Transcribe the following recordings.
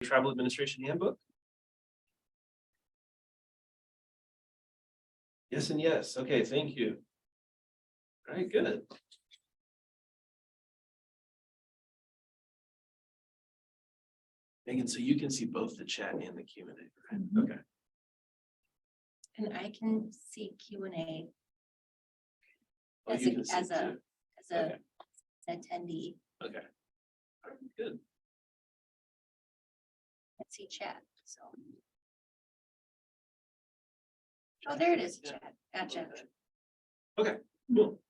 Tribal Administration Handbook? Yes and yes. Okay, thank you. All right, good. Megan, so you can see both the chat and the Q&A, right? Mm-hmm. Okay. And I can see Q&A Oh, as you a, can see as it a, too. as a Okay. attendee. Okay. All right, good. Let's see chat, so. Oh, there it is, Yeah. chat, gotcha. Okay, cool.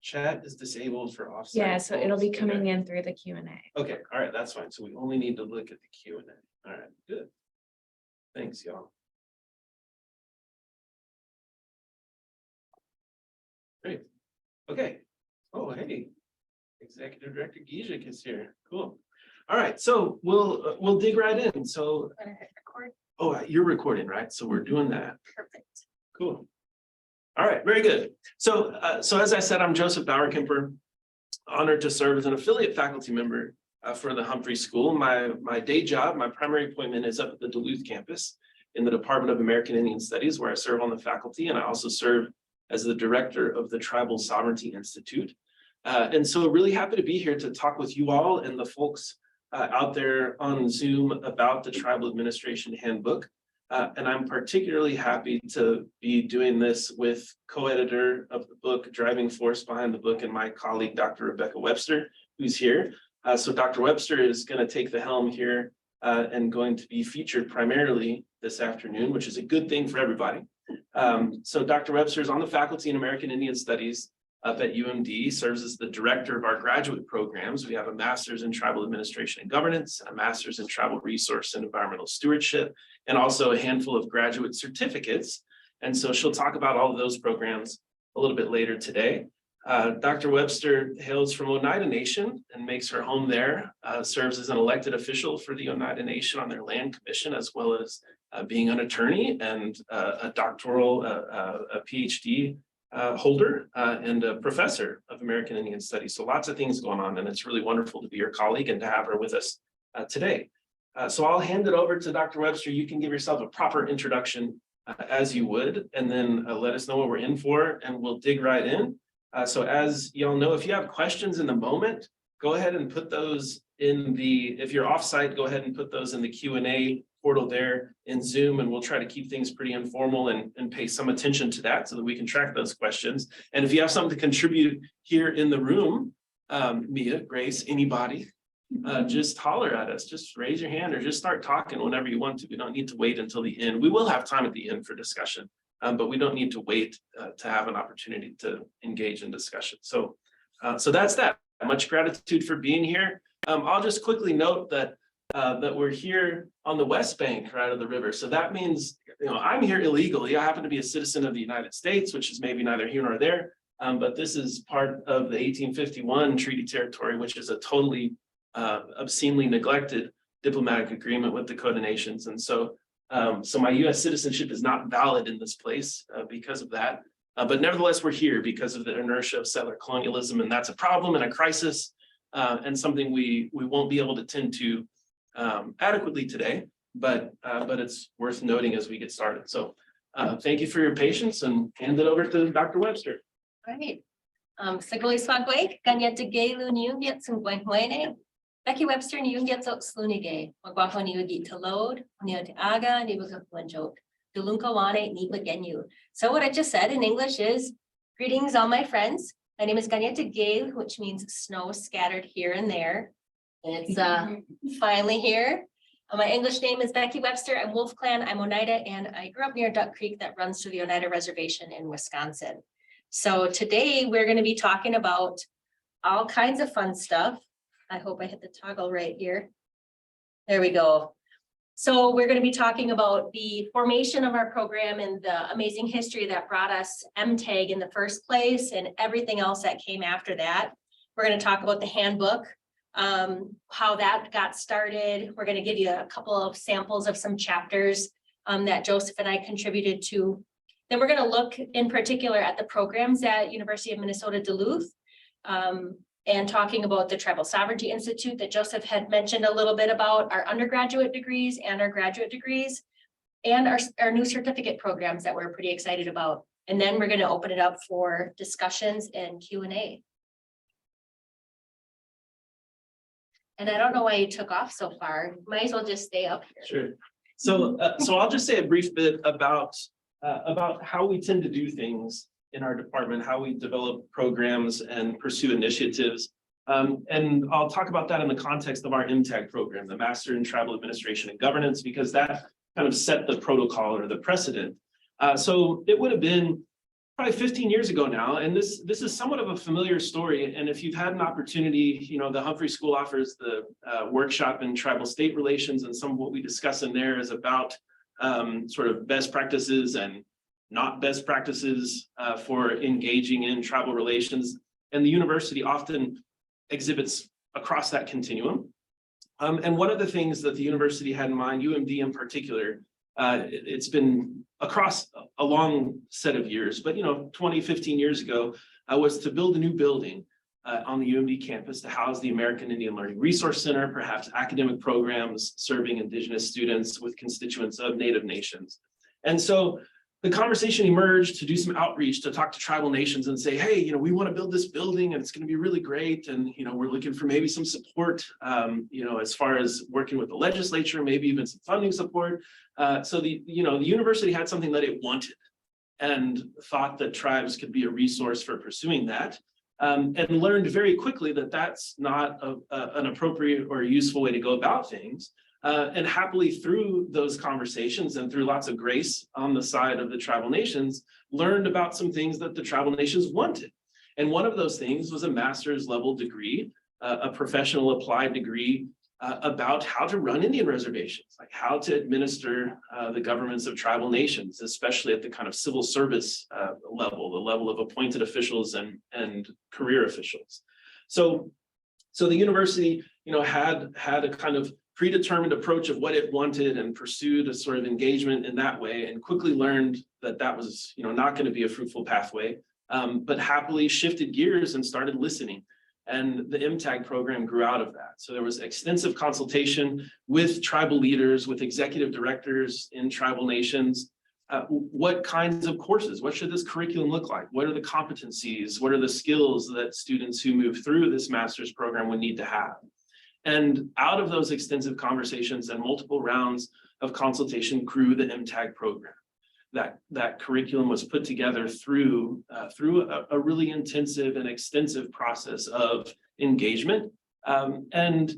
Chat is disabled for offsite. Yeah, so it'll be polls. coming Okay. in through the Q&A. Okay, all right, that's fine. So we only need to look at the Q&A. All right, good. Thanks, y'all. Great. Okay. Oh, hey. Executive Director Gijek is here. Cool. All right, so we'll dig right in. So, I'm gonna hit record. oh, you're recording, right? So we're doing that. Perfect. Cool. All right, very good. So, so as I said, I'm Joseph Bauerkemper, honored to serve as an affiliate faculty member for the Humphrey School. My day job, my primary appointment is up at the Duluth campus in the Department of American Indian Studies, where I serve on the faculty, and I also serve as the director of the Tribal Sovereignty Institute. And so really happy to be here to talk with you all and the folks out there on Zoom about the Tribal Administration Handbook. And I'm particularly happy to be doing this with co-editor of the book, driving force behind the book, and my colleague, Dr. Rebecca Webster, who's here. So Dr. Webster is going to take the helm here and going to be featured primarily this afternoon, which is a good thing for everybody. So Dr. Webster is on the faculty in American Indian Studies up at UMD, serves as the director of our graduate programs. We have a master's in tribal administration and governance, and a master's in tribal resource and environmental stewardship, and also a handful of graduate certificates. And so she'll talk about all of those programs a little bit later today. Dr. Webster hails from Oneida Nation and makes her home there, serves as an elected official for the Oneida Nation on their land commission, as well as being an attorney and a doctoral, a PhD holder and a professor of American Indian Studies. So lots of things going on, and it's really wonderful to be your colleague and to have her with us today. So I'll hand it over to Dr. Webster. You can give yourself a proper introduction as you would, and then let us know what we're in for, and we'll dig right in. So as y'all know, if you have questions in the moment, go ahead and put those in the, if you're offsite, go ahead and put those in the Q&A portal there in Zoom, and we'll try to keep things pretty informal and pay some attention to that so that we can track those questions. And if you have something to contribute here in the room, Mia, Grace, anybody, just holler at us, just raise your hand or just start talking whenever you want to. We don't need to wait until the end. We will have time at the end for discussion, but we don't need to wait to have an opportunity to engage in discussion. So, so that's that. Much gratitude for being here. I'll just quickly note that that we're here on the West Bank, right, of the river. So that means, you know, I'm here illegally. I happen to be a citizen of the United States, which is maybe neither here nor there. But this is part of the 1851 treaty territory, which is a totally obscenely neglected diplomatic agreement with Dakota nations. And so, so my US citizenship is not valid in this place because of that. But nevertheless, we're here because of the inertia of settler colonialism, and that's a problem and a crisis, and something we won't be able to tend to adequately today, but it's worth noting as we get started. So thank you for your patience, and hand it over to Dr. Webster. All right. Sagoli swagway, kanya tigay lunium yet some gwang. Becky Webster ni yung yet slunige. Magwaho ni udi to load, ni aga, ni was a joke. Dulunkawane ni bagenu. So what I just said in English is, greetings all my friends. My name is Ganyeta Gale, which means snow scattered here and there. And it's finally here. My English name is Becky Webster. I'm Wolf Clan. I'm Oneida, and I grew up near Duck Creek that runs through the Oneida Reservation in Wisconsin. So today we're going to be talking about all kinds of fun stuff. I hope I hit the toggle right here. There we go. So we're going to be talking about the formation of our program and the amazing history that brought us MTAG in the first place and everything else that came after that. We're going to talk about the handbook, how that got started. We're going to give you a couple of samples of some chapters that Joseph and I contributed to. Then we're going to look in particular at the programs at University of Minnesota Duluth. and talking about the Tribal Sovereignty Institute that Joseph had mentioned a little bit about, our undergraduate degrees and our graduate degrees, and our new certificate programs that we're pretty excited about. And then we're going to open it up for discussions and Q&A. And I don't know why you took off so far. Might as well just stay up here. Sure. So I'll just say a brief bit about how we tend to do things in our department, how we develop programs and pursue initiatives. And I'll talk about that in the context of our MTAG program, the Master in Tribal Administration and Governance, because that kind of set the protocol or the precedent. So it would have been probably 15 years ago now, and this is somewhat of a familiar story. And if you've had an opportunity, the Humphrey School offers the workshop in tribal state relations, and some of what we discuss in there is about sort of best practices and not best practices for engaging in tribal relations. And the university often exhibits across that continuum. And one of the things that the university had in mind, UMD in particular, it's been across a long set of years, but 20, 15 years ago, was to build a new building on the UMD campus to house the American Indian Learning Resource Center, perhaps academic programs serving Indigenous students with constituents of Native nations. And so the conversation emerged to do some outreach, to talk to tribal nations and say, hey, we want to build this building and it's going to be really great. And, we're looking for maybe some support, as far as working with the legislature, maybe even some funding support. So the university had something that it wanted and thought that tribes could be a resource for pursuing that, and learned very quickly that that's not an appropriate or useful way to go about things. And happily, through those conversations and through lots of grace on the side of the tribal nations, learned about some things that the tribal nations wanted. And one of those things was a master's level degree, a professional applied degree about how to run Indian reservations, like how to administer the governments of tribal nations, especially at the kind of civil service level, the level of appointed officials and career officials. So the university, had a kind of predetermined approach of what it wanted and pursued a sort of engagement in that way, and quickly learned that that was, not going to be a fruitful pathway, but happily shifted gears and started listening. And the MTAG program grew out of that. So there was extensive consultation with tribal leaders, with executive directors in tribal nations. What kinds of courses, what should this curriculum look like? What are the competencies? What are the skills that students who move through this master's program would need to have? And out of those extensive conversations and multiple rounds of consultation grew the MTAG program. That curriculum was put together through a really intensive and extensive process of engagement. And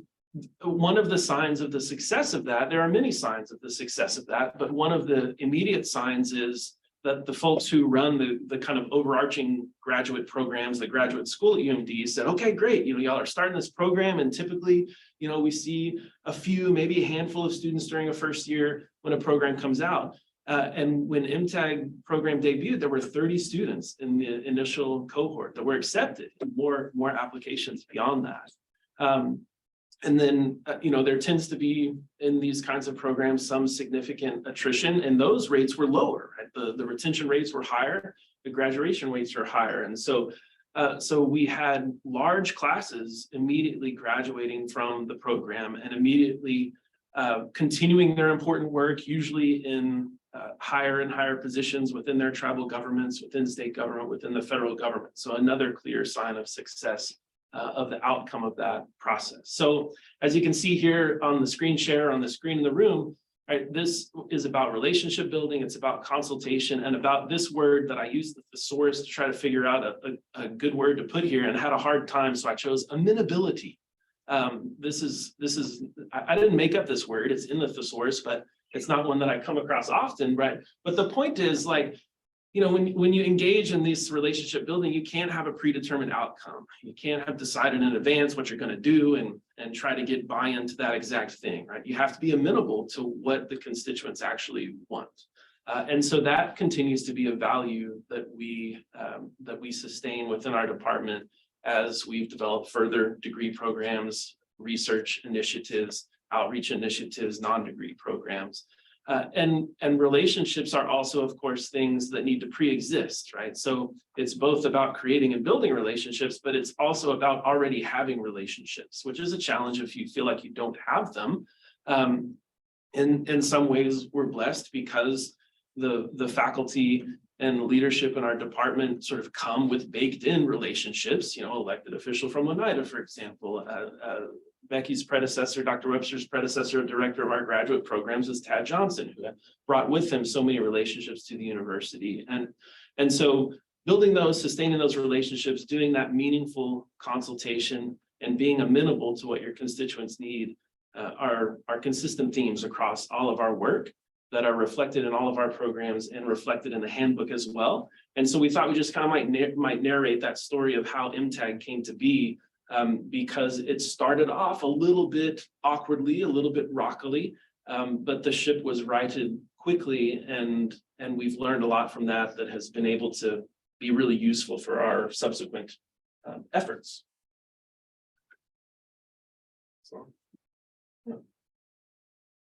one of the signs of the success of that, there are many signs of the success of that, but one of the immediate signs is that the folks who run the kind of overarching graduate programs, the graduate school at UMD said, okay, great, y'all are starting this program, and typically, we see a few, maybe a handful of students during a first year when a program comes out. And when MTAG program debuted, there were 30 students in the initial cohort that were accepted, more applications beyond that. And then, there tends to be in these kinds of programs some significant attrition, and those rates were lower, right? The retention rates were higher, the graduation rates are higher. And so we had large classes immediately graduating from the program and immediately continuing their important work, usually in higher and higher positions within their tribal governments, within state government, within the federal government. So another clear sign of success of the outcome of that process. So as you can see here on the screen share, on the screen in the room, right, this is about relationship building, it's about consultation, and about this word that I used, the thesaurus, to try to figure out a good word to put here, and had a hard time, so I chose amenability. This is I didn't make up this word, it's in the thesaurus, but it's not one that I come across often, right? But the point is, like, when you engage in this relationship building, you can't have a predetermined outcome. You can't have decided in advance what you're going to do and try to get buy-in to that exact thing, right? You have to be amenable to what the constituents actually want. And so that continues to be a value that we sustain within our department as we've developed further degree programs, research initiatives, outreach initiatives, non-degree programs. And relationships are also, of course, things that need to pre-exist, right? So it's both about creating and building relationships, but it's also about already having relationships, which is a challenge if you feel like you don't have them. In some ways, we're blessed because the faculty and leadership in our department sort of come with baked in relationships, elected official from Oneida, for example. Becky's predecessor, Dr. Webster's predecessor, director of our graduate programs is Tad Johnson, who brought with him so many relationships to the university. And so building those, sustaining those relationships, doing that meaningful consultation and being amenable to what your constituents need are consistent themes across all of our work that are reflected in all of our programs and reflected in the handbook as well. And so we thought we just kind of might narrate that story of how MTAG came to be, because it started off a little bit awkwardly, a little bit rockily, but the ship was righted quickly, and we've learned a lot from that has been able to be really useful for our subsequent efforts.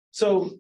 So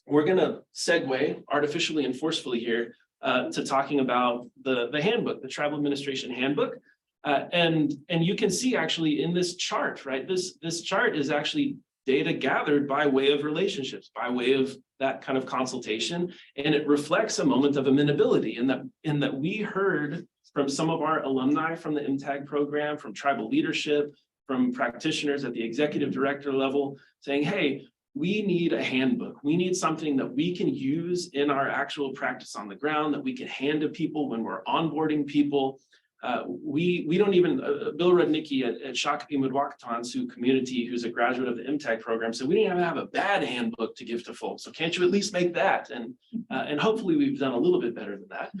we're going to segue artificially and forcefully here to talking about the handbook, the Tribal Administration Handbook. And you can see actually in this chart, right? This chart is actually data gathered by way of relationships, by way of that kind of consultation, and it reflects a moment of amenability in that we heard from some of our alumni from the MTAG program, from tribal leadership, from practitioners at the executive director level, saying, hey, we need a handbook. We need something that we can use in our actual practice on the ground, that we can hand to people when we're onboarding people. We don't even, Bill Rudnicki at Shakopee Mudwakaton Sioux community, who's a graduate of the MTAG program, said we didn't even have a bad handbook to give to folks. So can't you at least make that? And hopefully we've done a little bit better than that.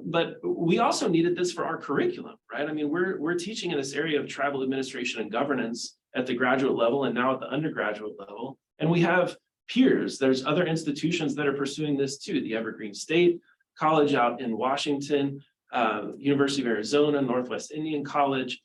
But we also needed this for our curriculum, right? I mean, we're teaching in this area of tribal administration and governance at the graduate level and now at the undergraduate level. And we have peers. There's other institutions that are pursuing this too. The Evergreen State College out in Washington, University of Arizona, Northwest Indian College,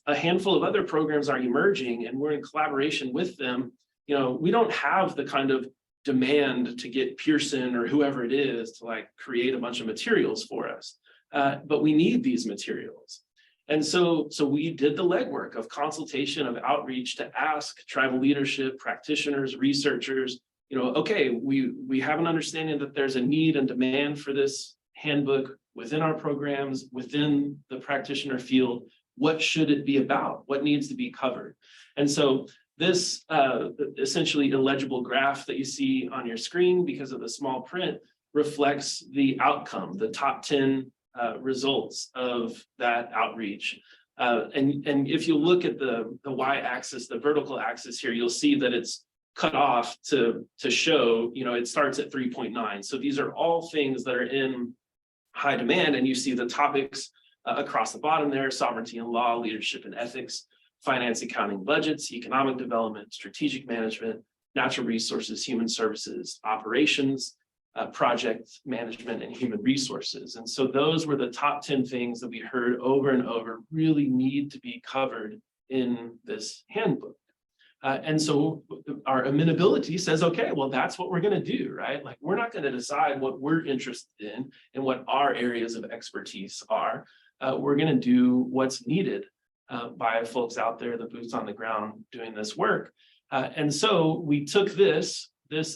a handful of other programs are emerging, and we're in collaboration with them. We don't have the kind of demand to get Pearson or whoever it is to like create a bunch of materials for us, but we need these materials. And so we did the legwork of consultation, of outreach to ask tribal leadership, practitioners, researchers, okay, we have an understanding that there's a need and demand for this handbook within our programs, within the practitioner field. What should it be about? What needs to be covered? And so this essentially illegible graph that you see on your screen because of the small print reflects the outcome, the top 10 results of that outreach. And if you look at the y-axis, the vertical axis here, you'll see that it's cut off to show, it starts at 3.9. So these are all things that are in high demand, and you see the topics across the bottom there: sovereignty and law, leadership and ethics, finance, accounting, budgets, economic development, strategic management, natural resources, human services, operations, project management, and human resources. And so those were the top 10 things that we heard over and over really need to be covered in this handbook. And so our amenability says, okay, well, that's what we're going to do, right? Like, we're not going to decide what we're interested in and what our areas of expertise are. We're going to do what's needed by folks out there, the boots on the ground doing this work. And so we took this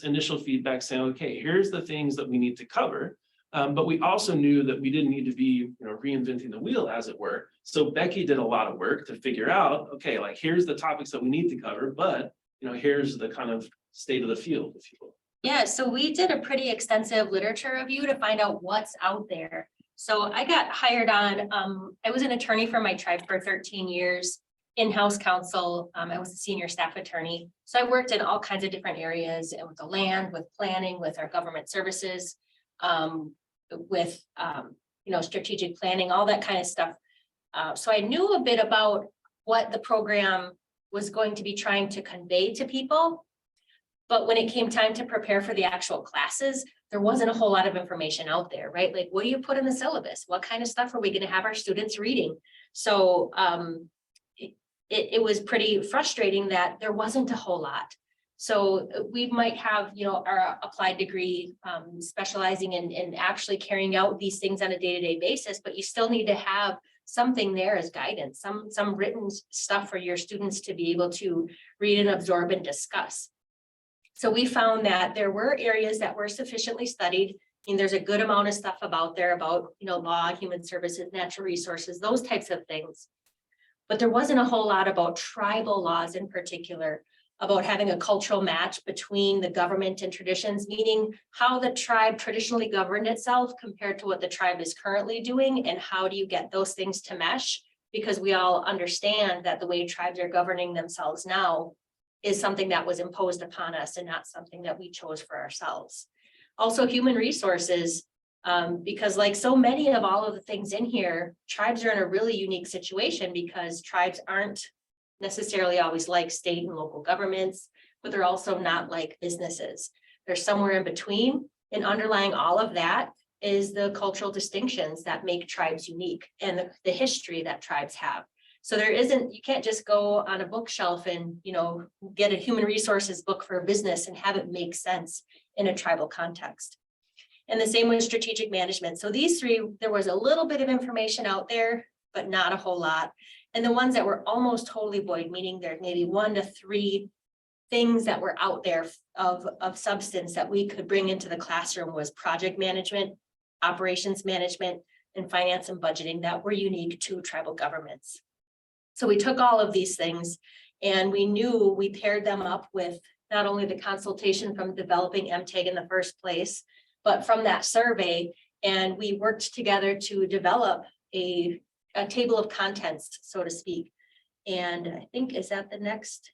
initial feedback saying, okay, here's the things that we need to cover. But we also knew that we didn't need to be reinventing the wheel, as it were. So Becky did a lot of work to figure out, okay, like, here's the topics that we need to cover, but here's the kind of state of the field, if you will. Yeah, so we did a pretty extensive literature review to find out what's out there. So I got hired on, I was an attorney for my tribe for 13 years, in-house counsel. I was a senior staff attorney. So I worked in all kinds of different areas, with the land, with planning, with our government services, with strategic planning, all that kind of stuff. So I knew a bit about what the program was going to be trying to convey to people. But when it came time to prepare for the actual classes, there wasn't a whole lot of information out there, right? Like, what do you put in the syllabus? What kind of stuff are we going to have our students reading? So it was pretty frustrating that there wasn't a whole lot. So we might have, our applied degree specializing in actually carrying out these things on a day-to-day basis, but you still need to have something there as guidance, some written stuff for your students to be able to read and absorb and discuss. So we found that there were areas that were sufficiently studied. I mean, there's a good amount of stuff about law, human services, natural resources, those types of things. But there wasn't a whole lot about tribal laws in particular, about having a cultural match between the government and traditions, meaning how the tribe traditionally governed itself compared to what the tribe is currently doing, and how do you get those things to mesh? Because we all understand that the way tribes are governing themselves now is something that was imposed upon us and not something that we chose for ourselves. Also, human resources, because like so many of all of the things in here, tribes are in a really unique situation because tribes aren't necessarily always like state and local governments, but they're also not like businesses. They're somewhere in between, and underlying all of that is the cultural distinctions that make tribes unique and the history that tribes have. So you can't just go on a bookshelf and, get a human resources book for a business and have it make sense in a tribal context. And the same with strategic management. So these three, there was a little bit of information out there, but not a whole lot. And the ones that were almost totally void, meaning there maybe 1 to 3 things that were out there of substance that we could bring into the classroom, was project management, operations management, and finance and budgeting that were unique to tribal governments. So we took all of these things and we paired them up with not only the consultation from developing MTAG in the first place, but from that survey, and we worked together to develop a table of contents, so to speak. And I think, is that the next?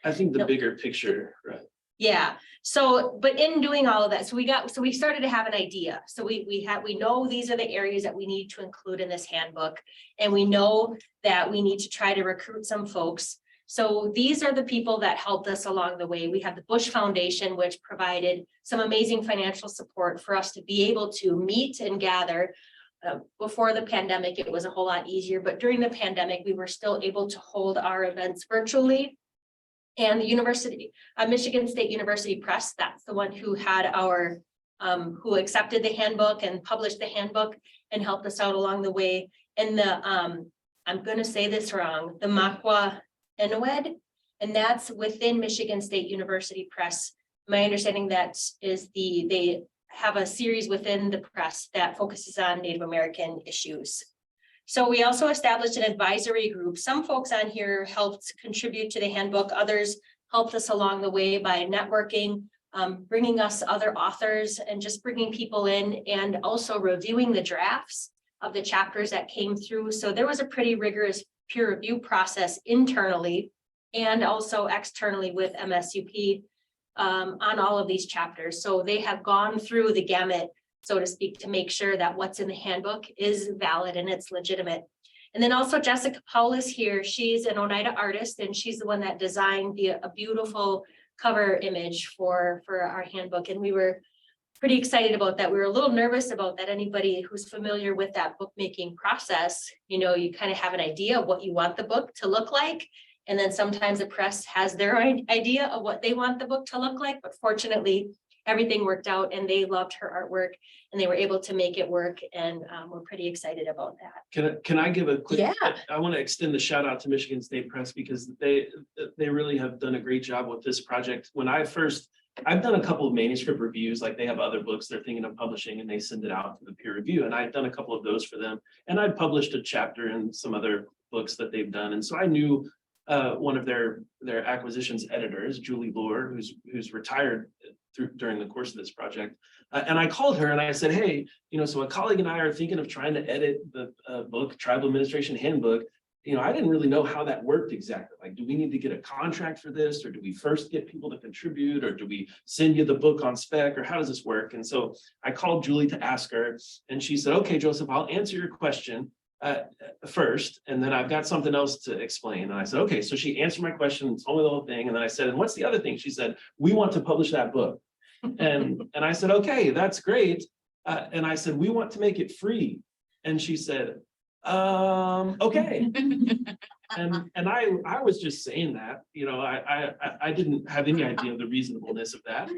I think the bigger picture, right? Yeah. So, but in doing all of that, so we started to have an idea. So we know these are the areas that we need to include in this handbook, and we know that we need to try to recruit some folks. So these are the people that helped us along the way. We have the Bush Foundation, which provided some amazing financial support for us to be able to meet and gather. Before the pandemic, it was a whole lot easier, but during the pandemic, we were still able to hold our events virtually. And the university, Michigan State University Press, that's the one who had who accepted the handbook and published the handbook and helped us out along the way. And I'm going to say this wrong, the Makwa Inouye, and that's within Michigan State University Press. My understanding that is they have a series within the press that focuses on Native American issues. So we also established an advisory group. Some folks on here helped contribute to the handbook. Others helped us along the way by networking, bringing us other authors and just bringing people in, and also reviewing the drafts of the chapters that came through. So there was a pretty rigorous peer review process internally and also externally with MSUP on all of these chapters. So they have gone through the gamut, so to speak, to make sure that what's in the handbook is valid and it's legitimate. And then also Jessica Powell is here. She's an Oneida artist, and she's the one that designed a beautiful cover image for our handbook. And we were pretty excited about that. We were a little nervous about that. Anybody who's familiar with that bookmaking process, you kind of have an idea of what you want the book to look like. And then sometimes the press has their own idea of what they want the book to look like. But fortunately, everything worked out, and they loved her artwork and they were able to make it work. And we're pretty excited about that. Can I give a quick, Yeah. I want to extend the shout out to Michigan State Press, because they really have done a great job with this project. I've done a couple of manuscript reviews, like they have other books they're thinking of publishing and they send it out to the peer review. And I've done a couple of those for them. And I published a chapter in some other books that they've done. And so I knew one of their acquisitions editors, Julie Lohr, who's retired during the course of this project. And I called her and I said, hey, so a colleague and I are thinking of trying to edit the book, Tribal Administration Handbook. I didn't really know how that worked exactly. Like, do we need to get a contract for this, or do we first get people to contribute, or do we send you the book on spec, or how does this work? And so I called Julie to ask her, and she said, okay, Joseph, I'll answer your question first, and then I've got something else to explain. And I said, okay. So she answered my question, told me the whole thing, and then I said, and what's the other thing? She said, we want to publish that book. And I said, okay, that's great. And I said, we want to make it free. And she said, okay. And I was just saying that, I didn't have any idea of the reasonableness of that.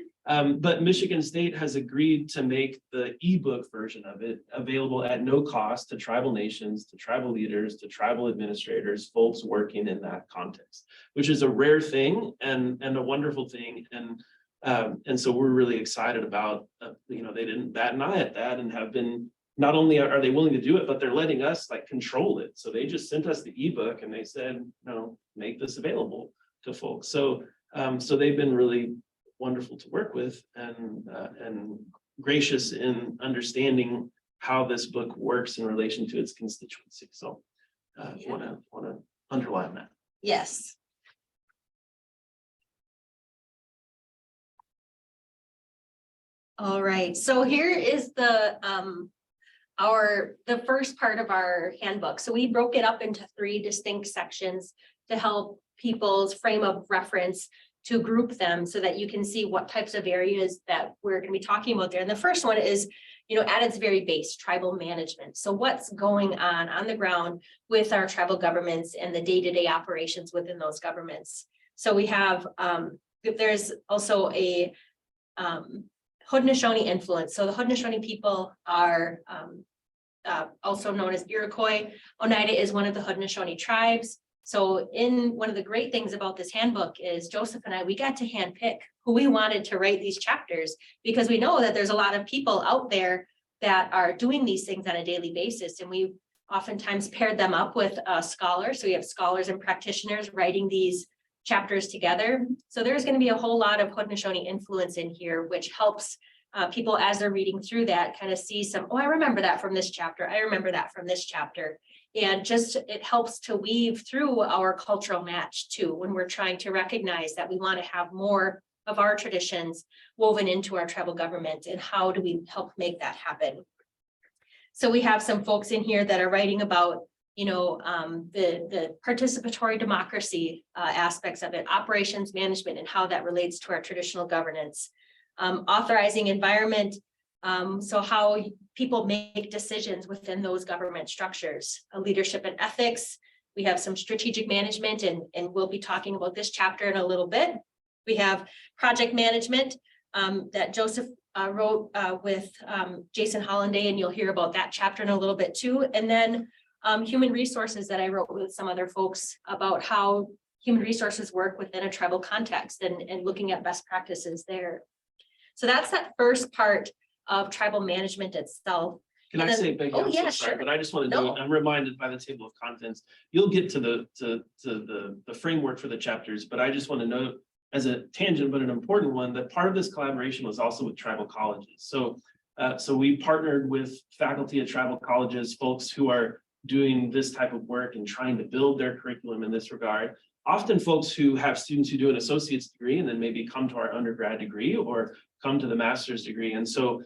But Michigan State has agreed to make the ebook version of it available at no cost to tribal nations, to tribal leaders, to tribal administrators, folks working in that context, which is a rare thing and a wonderful thing. And so we're really excited about, they didn't bat an eye at that and have been, not only are they willing to do it, but they're letting us control it. So they just sent us the ebook and they said, make this available to folks. So they've been really wonderful to work with and gracious in understanding how this book works in relation to its constituency. So want to underline that. Yes. All right, so here is the first part of our handbook. So we broke it up into 3 distinct sections to help people's frame of reference to group them so that you can see what types of areas that we're going to be talking about there. And the first one is, at its very base, tribal management. So what's going on the ground with our tribal governments and the day-to-day operations within those governments. So we have, there's also a Haudenosaunee influence. So the Haudenosaunee people are also known as Iroquois. Oneida is one of the Haudenosaunee tribes. So one of the great things about this handbook is Joseph and I, we got to handpick who we wanted to write these chapters because we know that there's a lot of people out there that are doing these things on a daily basis. And we oftentimes paired them up with scholars. So we have scholars and practitioners writing these chapters together. So there's going to be a whole lot of Haudenosaunee influence in here, which helps people as they're reading through that kind of see some, I remember that from this chapter. I remember that from this chapter. And just it helps to weave through our cultural match too, when we're trying to recognize that we want to have more of our traditions woven into our tribal government and how do we help make that happen. So we have some folks in here that are writing about the participatory democracy aspects of it, operations management and how that relates to our traditional governance, authorizing environment. So how people make decisions within those government structures, leadership and ethics. We have some strategic management and we'll be talking about this chapter in a little bit. We have project management that Joseph wrote with Jason Hollanday, and you'll hear about that chapter in a little bit too. And then human resources that I wrote with some other folks about how human resources work within a tribal context and looking at best practices there. So that's that first part of tribal management itself. Can I say, Becky, I'm so sorry, but I just want to know, I'm reminded by the table of contents, you'll get to the framework for the chapters, but I just want to note as a tangent, but an important one, that part of this collaboration was also with tribal colleges. So we partnered with faculty at tribal colleges, folks who are doing this type of work and trying to build their curriculum in this regard. Often folks who have students who do an associate's degree and then maybe come to our undergrad degree or come to the master's degree. And so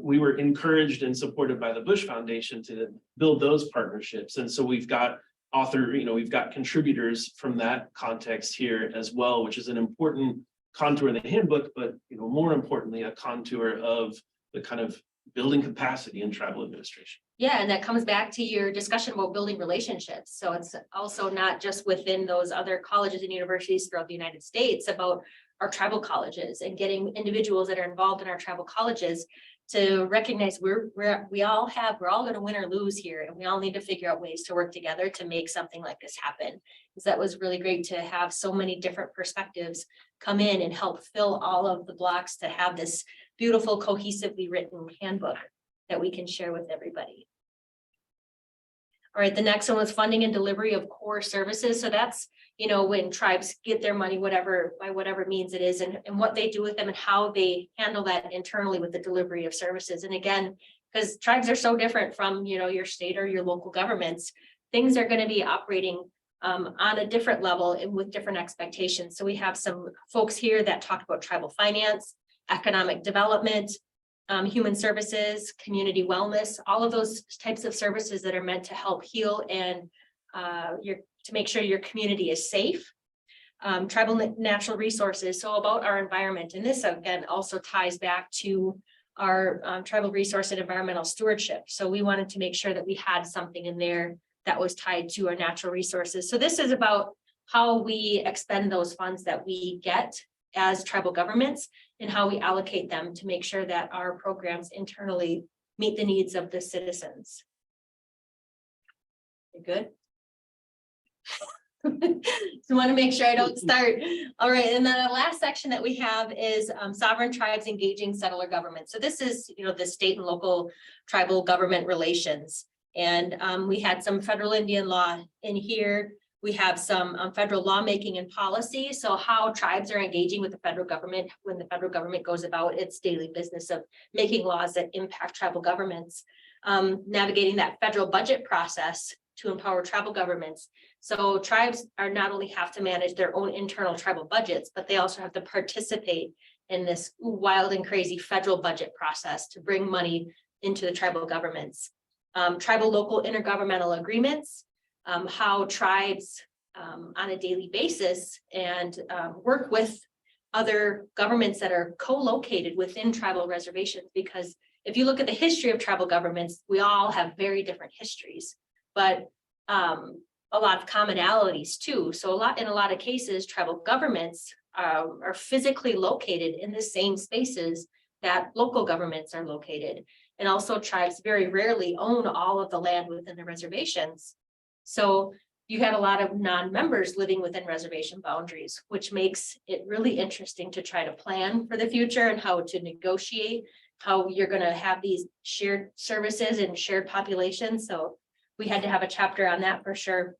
we were encouraged and supported by the Bush Foundation to build those partnerships. And so we've got we've got contributors from that context here as well, which is an important contour in the handbook, but more importantly, a contour of the kind of building capacity in tribal administration. Yeah, and that comes back to your discussion about building relationships. So it's also not just within those other colleges and universities throughout the United States, about our tribal colleges and getting individuals that are involved in our tribal colleges to recognize we're all going to win or lose here, and we all need to figure out ways to work together to make something like this happen. Because that was really great to have so many different perspectives come in and help fill all of the blocks to have this beautiful, cohesively written handbook that we can share with everybody. All right, the next one was funding and delivery of core services. So that's, when tribes get their money, by whatever means it is, and what they do with them and how they handle that internally with the delivery of services. And again, because tribes are so different from, your state or your local governments, things are going to be operating on a different level and with different expectations. So we have some folks here that talk about tribal finance, economic development, human services, community wellness, all of those types of services that are meant to help heal and to make sure your community is safe. Tribal natural resources, so about our environment. And this again also ties back to our tribal resource and environmental stewardship. So we wanted to make sure that we had something in there that was tied to our natural resources. So this is about how we expend those funds that we get as tribal governments and how we allocate them to make sure that our programs internally meet the needs of the citizens. You good? So want to make sure I don't start. All right, and then the last section that we have is sovereign tribes engaging settler government. So this is, the state and local tribal government relations. And we had some federal Indian law in here. We have some federal lawmaking and policy. So how tribes are engaging with the federal government when the federal government goes about its daily business of making laws that impact tribal governments, navigating that federal budget process to empower tribal governments. So tribes are not only have to manage their own internal tribal budgets, but they also have to participate in this wild and crazy federal budget process to bring money into the tribal governments. Tribal local intergovernmental agreements, how tribes on a daily basis and work with other governments that are co-located within tribal reservations. Because if you look at the history of tribal governments, we all have very different histories, but a lot of commonalities too. So in a lot of cases, tribal governments are physically located in the same spaces that local governments are located. And also tribes very rarely own all of the land within the reservations. So you had a lot of non-members living within reservation boundaries, which makes it really interesting to try to plan for the future and how to negotiate, how you're going to have these shared services and shared populations. So we had to have a chapter on that for sure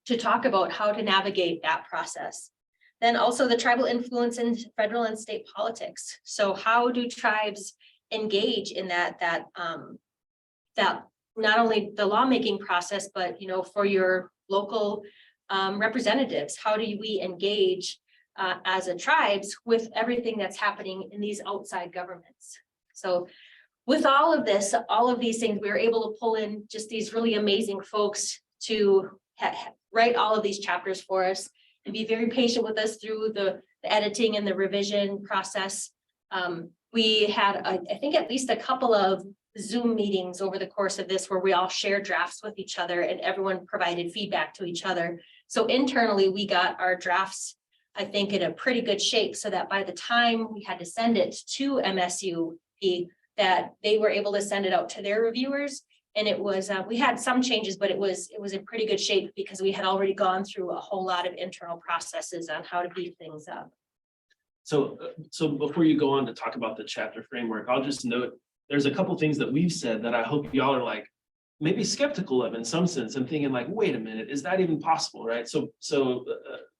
to talk about how to navigate that process. Then also the tribal influence in federal and state politics. So how do tribes engage in that not only the lawmaking process, but for your local representatives, how do we engage as a tribes with everything that's happening in these outside governments? So with all of this, all of these things, we were able to pull in just these really amazing folks to write all of these chapters for us and be very patient with us through the editing and the revision process. We had, I think, at least a couple of Zoom meetings over the course of this where we all shared drafts with each other and everyone provided feedback to each other. So internally, we got our drafts, I think, in a pretty good shape so that by the time we had to send it to MSUP, that they were able to send it out to their reviewers. And it was, we had some changes, but it was in pretty good shape because we had already gone through a whole lot of internal processes on how to beef things up. So before you go on to talk about the chapter framework, I'll just note there's a couple things that we've said that I hope y'all are like maybe skeptical of in some sense and thinking like, wait a minute, is that even possible, right? So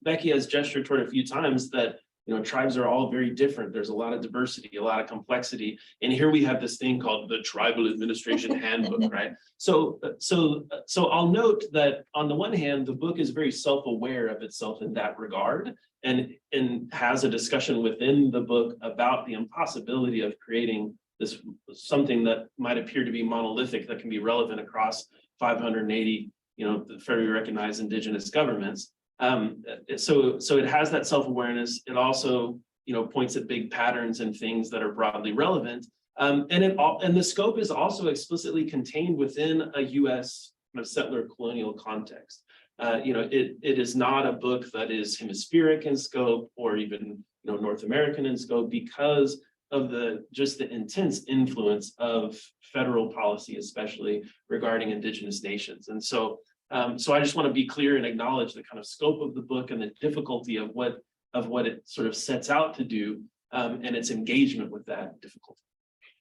Becky has gestured toward a few times that tribes are all very different. There's a lot of diversity, a lot of complexity, and here we have this thing called the Tribal Administration Handbook, right? So I'll note that on the one hand, the book is very self-aware of itself in that regard, and has a discussion within the book about the impossibility of creating this something that might appear to be monolithic that can be relevant across 580, federally recognized indigenous governments. So it has that self-awareness. It also, points at big patterns and things that are broadly relevant. And the scope is also explicitly contained within a U.S. kind of settler colonial context. It is not a book that is hemispheric in scope or even North American in scope because of the intense influence of federal policy, especially regarding indigenous nations. And so I just want to be clear and acknowledge the kind of scope of the book and the difficulty of what it sort of sets out to do and its engagement with that difficulty.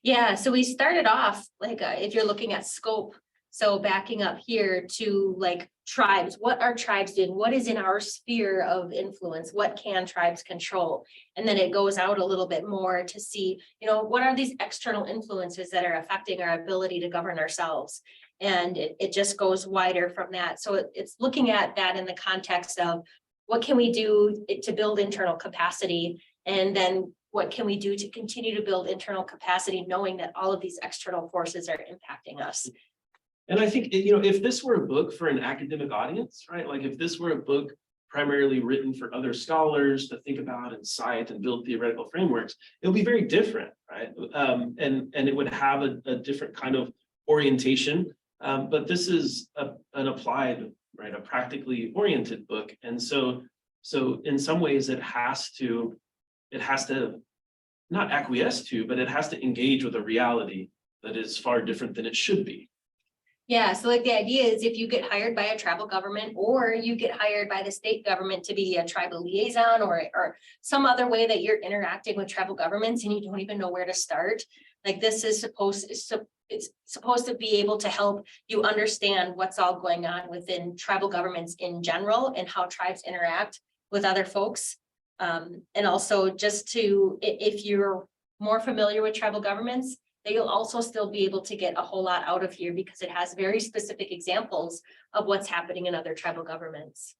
Yeah, so we started off like if you're looking at scope, so backing up here to like tribes, what are tribes doing? What is in our sphere of influence? What can tribes control? And then it goes out a little bit more to see, what are these external influences that are affecting our ability to govern ourselves? And it just goes wider from that. So it's looking at that in the context of what can we do to build internal capacity? And then what can we do to continue to build internal capacity, knowing that all of these external forces are impacting us? And I think, if this were a book for an academic audience, right? Like if this were a book primarily written for other scholars to think about and cite and build theoretical frameworks, it would be very different, right? And it would have a different kind of orientation. But this is an applied, right, a practically oriented book. And so in some ways it has to not acquiesce to, but it has to engage with a reality that is far different than it should be. Yeah, so like the idea is if you get hired by a tribal government or you get hired by the state government to be a tribal liaison or some other way that you're interacting with tribal governments and you don't even know where to start, like this is it's supposed to be able to help you understand what's all going on within tribal governments in general and how tribes interact with other folks. And also just to, if you're more familiar with tribal governments, that you'll also still be able to get a whole lot out of here because it has very specific examples of what's happening in other tribal governments.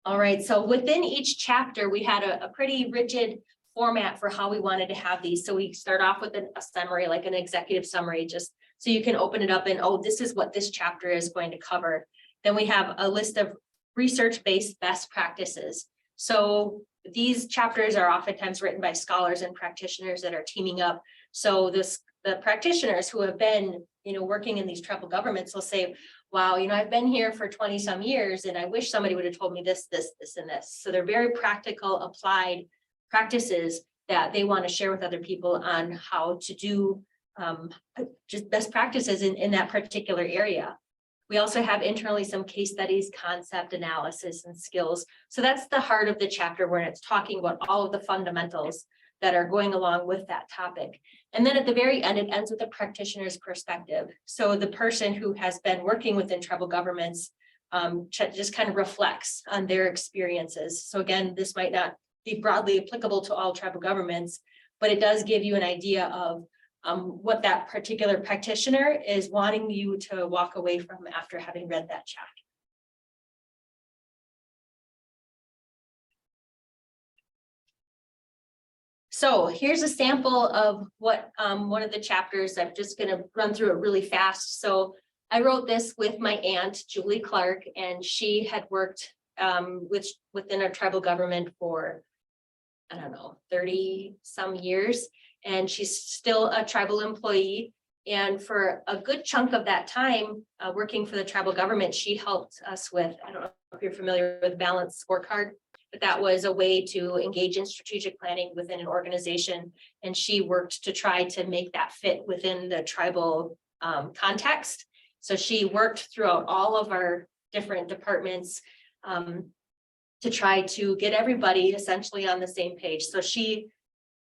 All right, so within each chapter, we had a pretty rigid format for how we wanted to have these. So we start off with a summary, like an executive summary, just so you can open it up and, oh, this is what this chapter is going to cover. Then we have a list of research-based best practices. So these chapters are oftentimes written by scholars and practitioners that are teaming up. So the practitioners who have been, working in these tribal governments will say, wow, I've been here for 20 some years and I wish somebody would have told me this, this, this, and this. So they're very practical, applied practices that they want to share with other people on how to do just best practices in that particular area. We also have internally some case studies, concept analysis, and skills. So that's the heart of the chapter where it's talking about all of the fundamentals that are going along with that topic. And then at the very end, it ends with a practitioner's perspective. So the person who has been working within tribal governments just kind of reflects on their experiences. So again, this might not be broadly applicable to all tribal governments, but it does give you an idea of what that particular practitioner is wanting you to walk away from after having read that chapter. So here's a sample of what one of the chapters. I'm just going to run through it really fast. So I wrote this with my aunt, Julie Clark, and she had worked within a tribal government for, I don't know, 30 some years. And she's still a tribal employee. And for a good chunk of that time, working for the tribal government, she helped us with, I don't know if you're familiar with balanced scorecard, but that was a way to engage in strategic planning within an organization. And she worked to try to make that fit within the tribal context. So she worked throughout all of our different departments to try to get everybody essentially on the same page. So she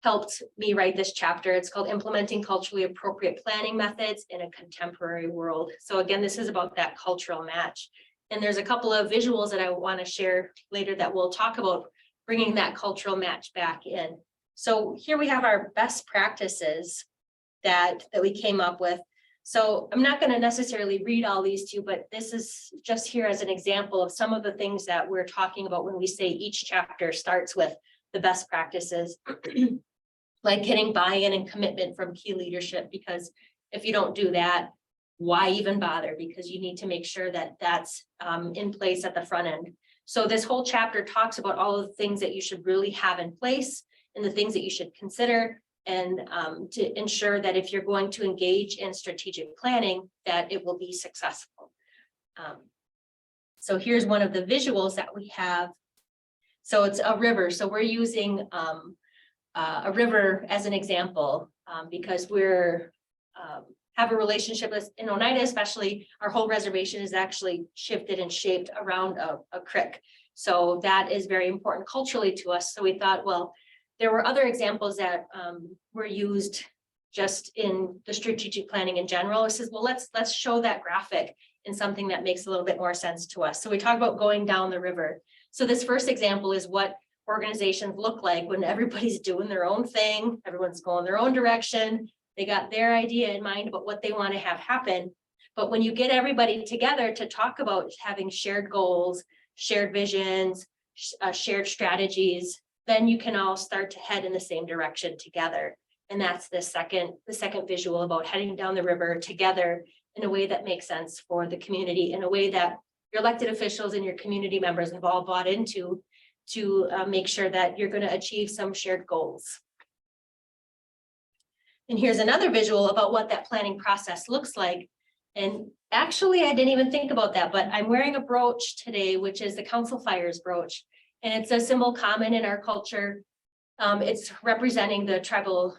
helped me write this chapter. It's called Implementing Culturally Appropriate Planning Methods in a Contemporary World. So again, this is about that cultural match. And there's a couple of visuals that I want to share later that we'll talk about bringing that cultural match back in. So here we have our best practices that we came up with. So I'm not going to necessarily read all these to you, but this is just here as an example of some of the things that we're talking about when we say each chapter starts with the best practices. Like getting buy-in and commitment from key leadership, because if you don't do that, why even bother? Because you need to make sure that that's in place at the front end. So this whole chapter talks about all of the things that you should really have in place and the things that you should consider, and to ensure that if you're going to engage in strategic planning, that it will be successful. So here's one of the visuals that we have. So it's a river. So we're using a river as an example, because we're have a relationship with, in Oneida especially, our whole reservation is actually shifted and shaped around a creek. So that is very important culturally to us. So we thought, well, there were other examples that were used just in the strategic planning in general. It says, well, let's show that graphic in something that makes a little bit more sense to us. So we talk about going down the river. So this first example is what organizations look like when everybody's doing their own thing, everyone's going their own direction, they got their idea in mind about what they want to have happen. But when you get everybody together to talk about having shared goals, shared visions, shared strategies, then you can all start to head in the same direction together. And that's the second visual about heading down the river together in a way that makes sense for the community, in a way that your elected officials and your community members have all bought into, to make sure that you're going to achieve some shared goals. And here's another visual about what that planning process looks like. And actually, I didn't even think about that, but I'm wearing a brooch today, which is the council fires brooch. And it's a symbol common in our culture. It's representing the tribal,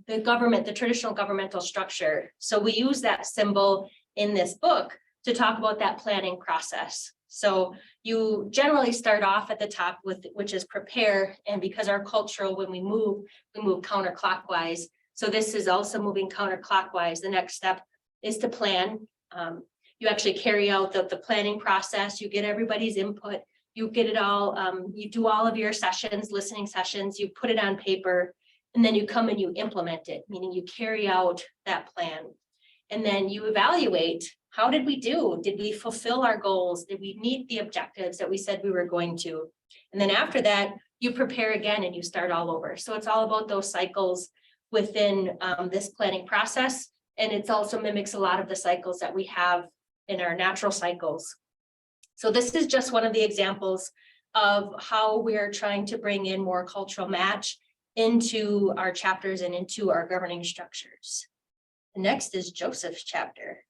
the government, the traditional governmental structure. So we use that symbol in this book to talk about that planning process. So you generally start off at the top with, which is prepare. And because our cultural, when we move counterclockwise. So this is also moving counterclockwise. The next step is to plan. You actually carry out the planning process. You get everybody's input. You get it all, you do all of your sessions, listening sessions, you put it on paper, and then you come and you implement it, meaning you carry out that plan. And then you evaluate, how did we do? Did we fulfill our goals? Did we meet the objectives that we said we were going to? And then after that, you prepare again and you start all over. So it's all about those cycles within this planning process. And it also mimics a lot of the cycles that we have in our natural cycles. So this is just one of the examples of how we're trying to bring in more cultural match into our chapters and into our governing structures. The next is Joseph's chapter.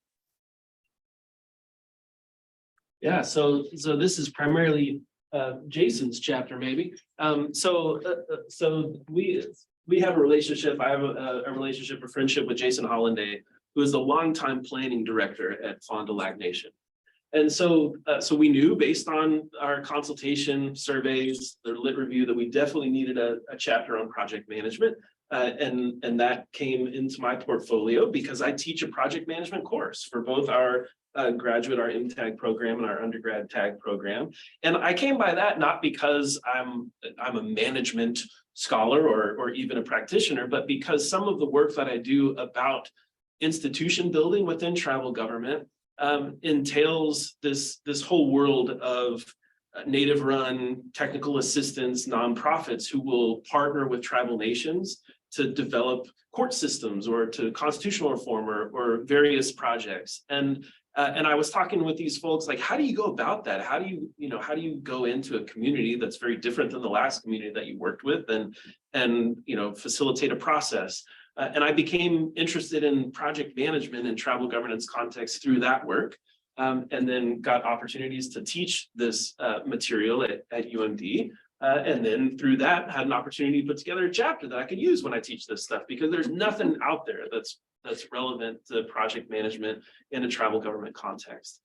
Yeah, so this is primarily Jason's chapter, maybe. So we have a relationship. I have a relationship, a friendship with Jason Hollanday, who is the longtime planning director at Fond du Lac Nation. And so we knew, based on our consultation surveys, the lit review, that we definitely needed a chapter on project management. And that came into my portfolio because I teach a project management course for both our graduate, our MTAG program, and our undergrad TAG program. And I came by that not because I'm a management scholar or even a practitioner, but because some of the work that I do about institution building within tribal government entails this whole world of native-run technical assistance nonprofits who will partner with tribal nations to develop court systems or to constitutional reform or various projects. And I was talking with these folks, like, how do you go about that? How do you go into a community that's very different than the last community that you worked with and facilitate a process? And I became interested in project management and tribal governance context through that work, and then got opportunities to teach this material at UMD. And then through that, had an opportunity to put together a chapter that I could use when I teach this stuff, because there's nothing out there that's relevant to project management in a tribal government context.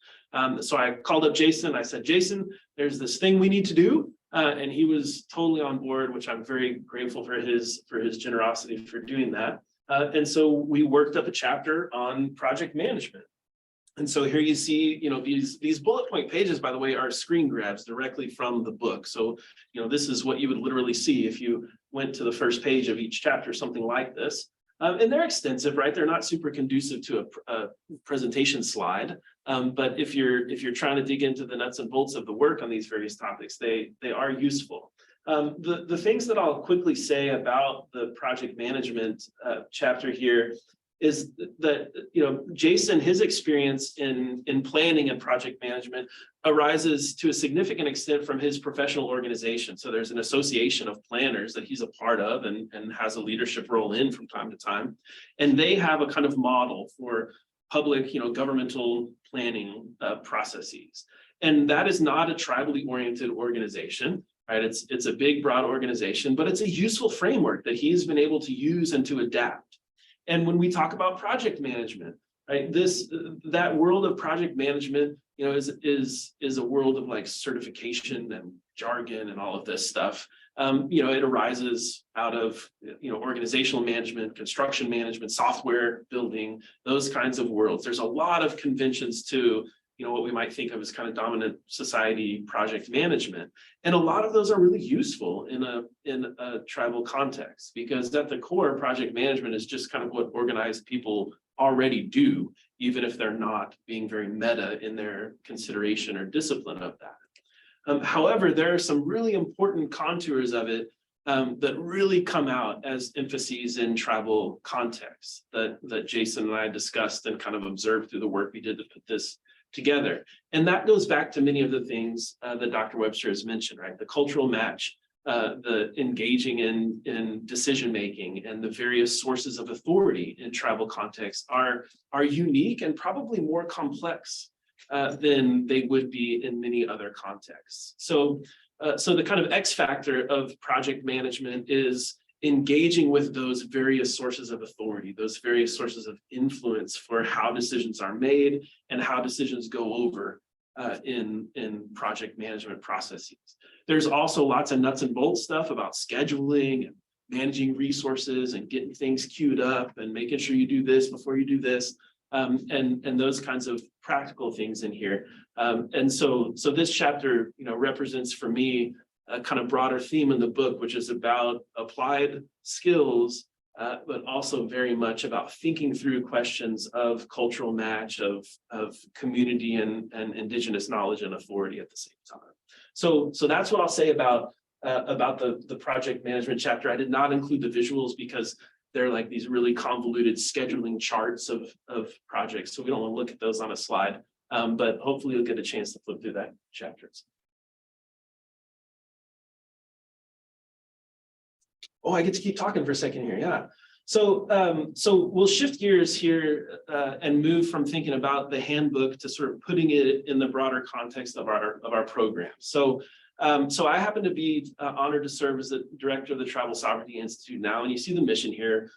So I called up Jason. I said, Jason, there's this thing we need to do. And he was totally on board, which I'm very grateful for his generosity for doing that. And so we worked up a chapter on project management. And so here you see, these bullet point pages, by the way, are screen grabs directly from the book. So, this is what you would literally see if you went to the first page of each chapter, something like this. And they're extensive, right? They're not super conducive to a presentation slide. But if you're trying to dig into the nuts and bolts of the work on these various topics, they are useful. The things that I'll quickly say about the project management chapter here is that, Jason, his experience in planning and project management arises to a significant extent from his professional organization. So there's an association of planners that he's a part of and has a leadership role in from time to time. And they have a kind of model for public, governmental planning processes. And that is not a tribally oriented organization, right? It's a big, broad organization, but it's a useful framework that he's been able to use and to adapt. And when we talk about project management, right, that world of project management, is a world of like certification and jargon and all of this stuff. It arises out of organizational management, construction management, software building, those kinds of worlds. There's a lot of conventions to what we might think of as kind of dominant society project management. And a lot of those are really useful in a tribal context, because at the core, project management is just kind of what organized people already do, even if they're not being very meta in their consideration or discipline of that. However, there are some really important contours of it that really come out as emphases in tribal contexts that Jason and I discussed and kind of observed through the work we did to put this together. And that goes back to many of the things that Dr. Webster has mentioned, right? The cultural match, the engaging in decision making and the various sources of authority in tribal contexts are unique and probably more complex than they would be in many other contexts. So the kind of X factor of project management is engaging with those various sources of authority, those various sources of influence for how decisions are made and how decisions go over in project management processes. There's also lots of nuts and bolts stuff about scheduling and managing resources and getting things queued up and making sure you do this before you do this, and those kinds of practical things in here. And so this chapter, represents for me a kind of broader theme in the book, which is about applied skills, but also very much about thinking through questions of cultural match, of community and indigenous knowledge and authority at the same time. So that's what I'll say about the project management chapter. I did not include the visuals because they're like these really convoluted scheduling charts of projects. So we don't want to look at those on a slide, but hopefully you'll get a chance to flip through that chapter. Oh, I get to keep talking for a second here. Yeah. So we'll shift gears here and move from thinking about the handbook to sort of putting it in the broader context of our program. So I happen to be honored to serve as the director of the Tribal Sovereignty Institute now, and you see the mission here,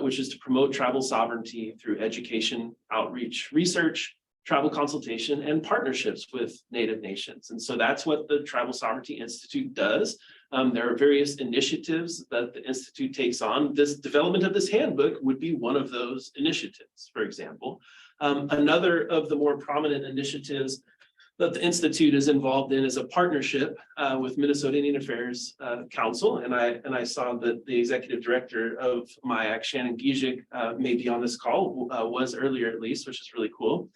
which is to promote tribal sovereignty through education, outreach, research, tribal consultation, and partnerships with Native nations. And so that's what the Tribal Sovereignty Institute does. There are various initiatives that the Institute takes on. This development of this handbook would be one of those initiatives, for example. Another of the more prominent initiatives that the Institute is involved in is a partnership with Minnesota Indian Affairs Council. And I saw that the executive director of MIAC, Shannon Gizik, may be on this call, was earlier at least, which is really cool.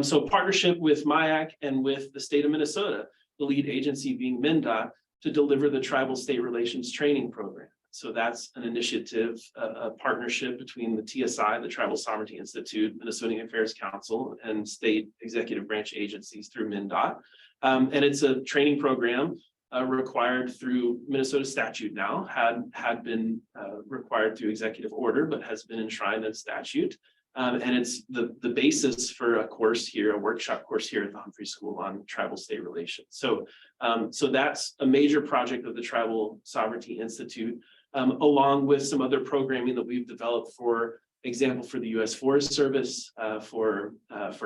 So partnership with MIAC and with the state of Minnesota, the lead agency being MnDOT, to deliver the Tribal State Relations Training Program. So that's an initiative, a partnership between the TSI, the Tribal Sovereignty Institute, Minnesota Indian Affairs Council, and state executive branch agencies through MnDOT. And it's a training program required through Minnesota statute now, had been required through executive order, but has been enshrined in statute. And it's the basis for a course here, a workshop course here at the Humphrey School on tribal state relations. So that's a major project of the Tribal Sovereignty Institute, along with some other programming that we've developed, for example, for the U.S. Forest Service, for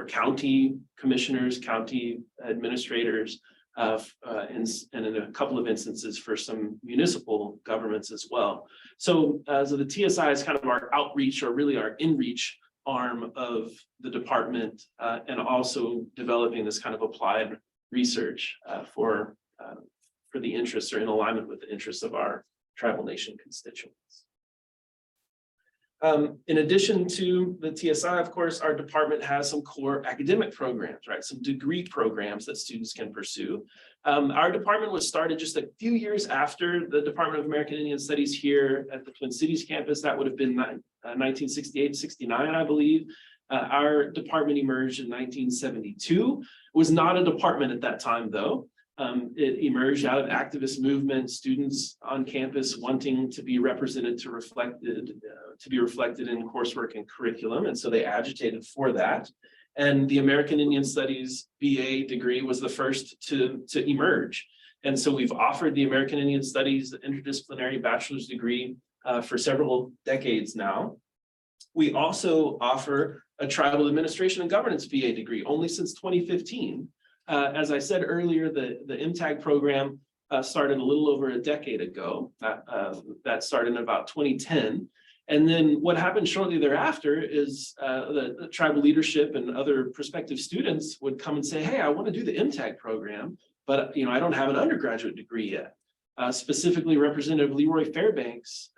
county commissioners, county administrators, and in a couple of instances for some municipal governments as well. So the TSI is kind of our outreach, or really our in-reach arm of the department, and also developing this kind of applied research for the interests, or in alignment with the interests of our tribal nation constituents. In addition to the TSI, of course, our department has some core academic programs, right? Some degree programs that students can pursue. Our department was started just a few years after the Department of American Indian Studies here at the Twin Cities campus. That would have been 1968, 69, I believe. Our department emerged in 1972. It was not a department at that time, though. It emerged out of activist movement, students on campus wanting to be represented, to be reflected in coursework and curriculum. And so they agitated for that. And the American Indian Studies BA degree was the first to emerge. And so we've offered the American Indian Studies interdisciplinary bachelor's degree for several decades now. We also offer a Tribal Administration and Governance BA degree only since 2015. As I said earlier, the MTAG program started a little over a decade ago. That started in about 2010. And then what happened shortly thereafter is the tribal leadership and other prospective students would come and say, hey, I want to do the MTAG program, but I don't have an undergraduate degree yet. Specifically, Representative Leroy Fairbanks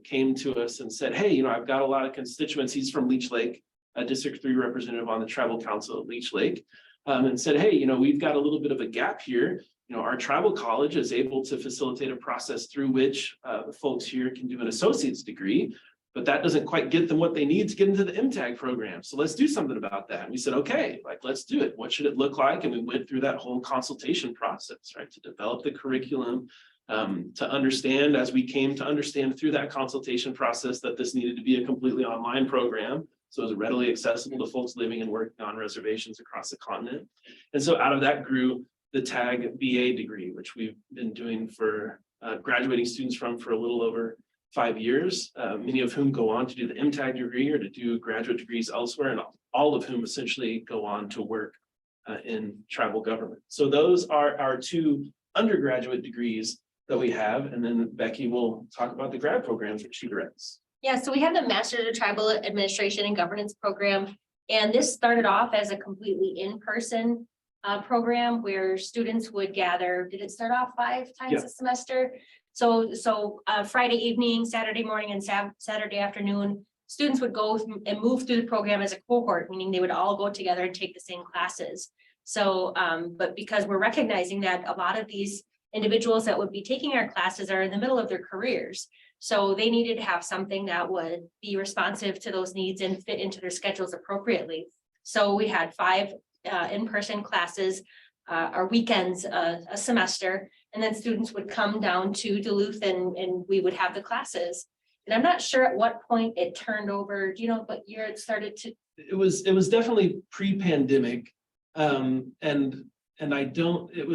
came to us and said, hey, I've got a lot of constituents. He's from Leech Lake, a District 3 representative on the Tribal Council at Leech Lake. And said, hey, we've got a little bit of a gap here. Our tribal college is able to facilitate a process through which the folks here can do an associate's degree, but that doesn't quite get them what they need to get into the MTAG program. So let's do something about that. And we said, okay, let's do it. What should it look like? And we went through that whole consultation process, right, to develop the curriculum, to understand, as we came to understand through that consultation process, that this needed to be a completely online program. So it was readily accessible to folks living and working on reservations across the continent. And so out of that grew the TAG BA degree, which we've been doing for graduating students from for a little over 5 years, many of whom go on to do the MTAG degree or to do graduate degrees elsewhere, and all of whom essentially go on to work in tribal government. So those are our 2 undergraduate degrees that we have, and then Becky will talk about the grad programs that she directs. Yeah, so we have the Master's of Tribal Administration and Governance program, and this started off as a completely in-person program where students would gather. Did it start off 5 times a semester? So Friday evening, Saturday morning, and Saturday afternoon, students would go and move through the program as a cohort, meaning they would all go together and take the same classes. So, but because we're recognizing that a lot of these individuals that would be taking our classes are in the middle of their careers, so they needed to have something that would be responsive to those needs and fit into their schedules appropriately. So we had 5 in-person classes, our weekends a semester, and then students would come down to Duluth and we would have the classes. And I'm not sure at what point it turned over. Do you know what year it started to? It was definitely pre-pandemic. And I don't, it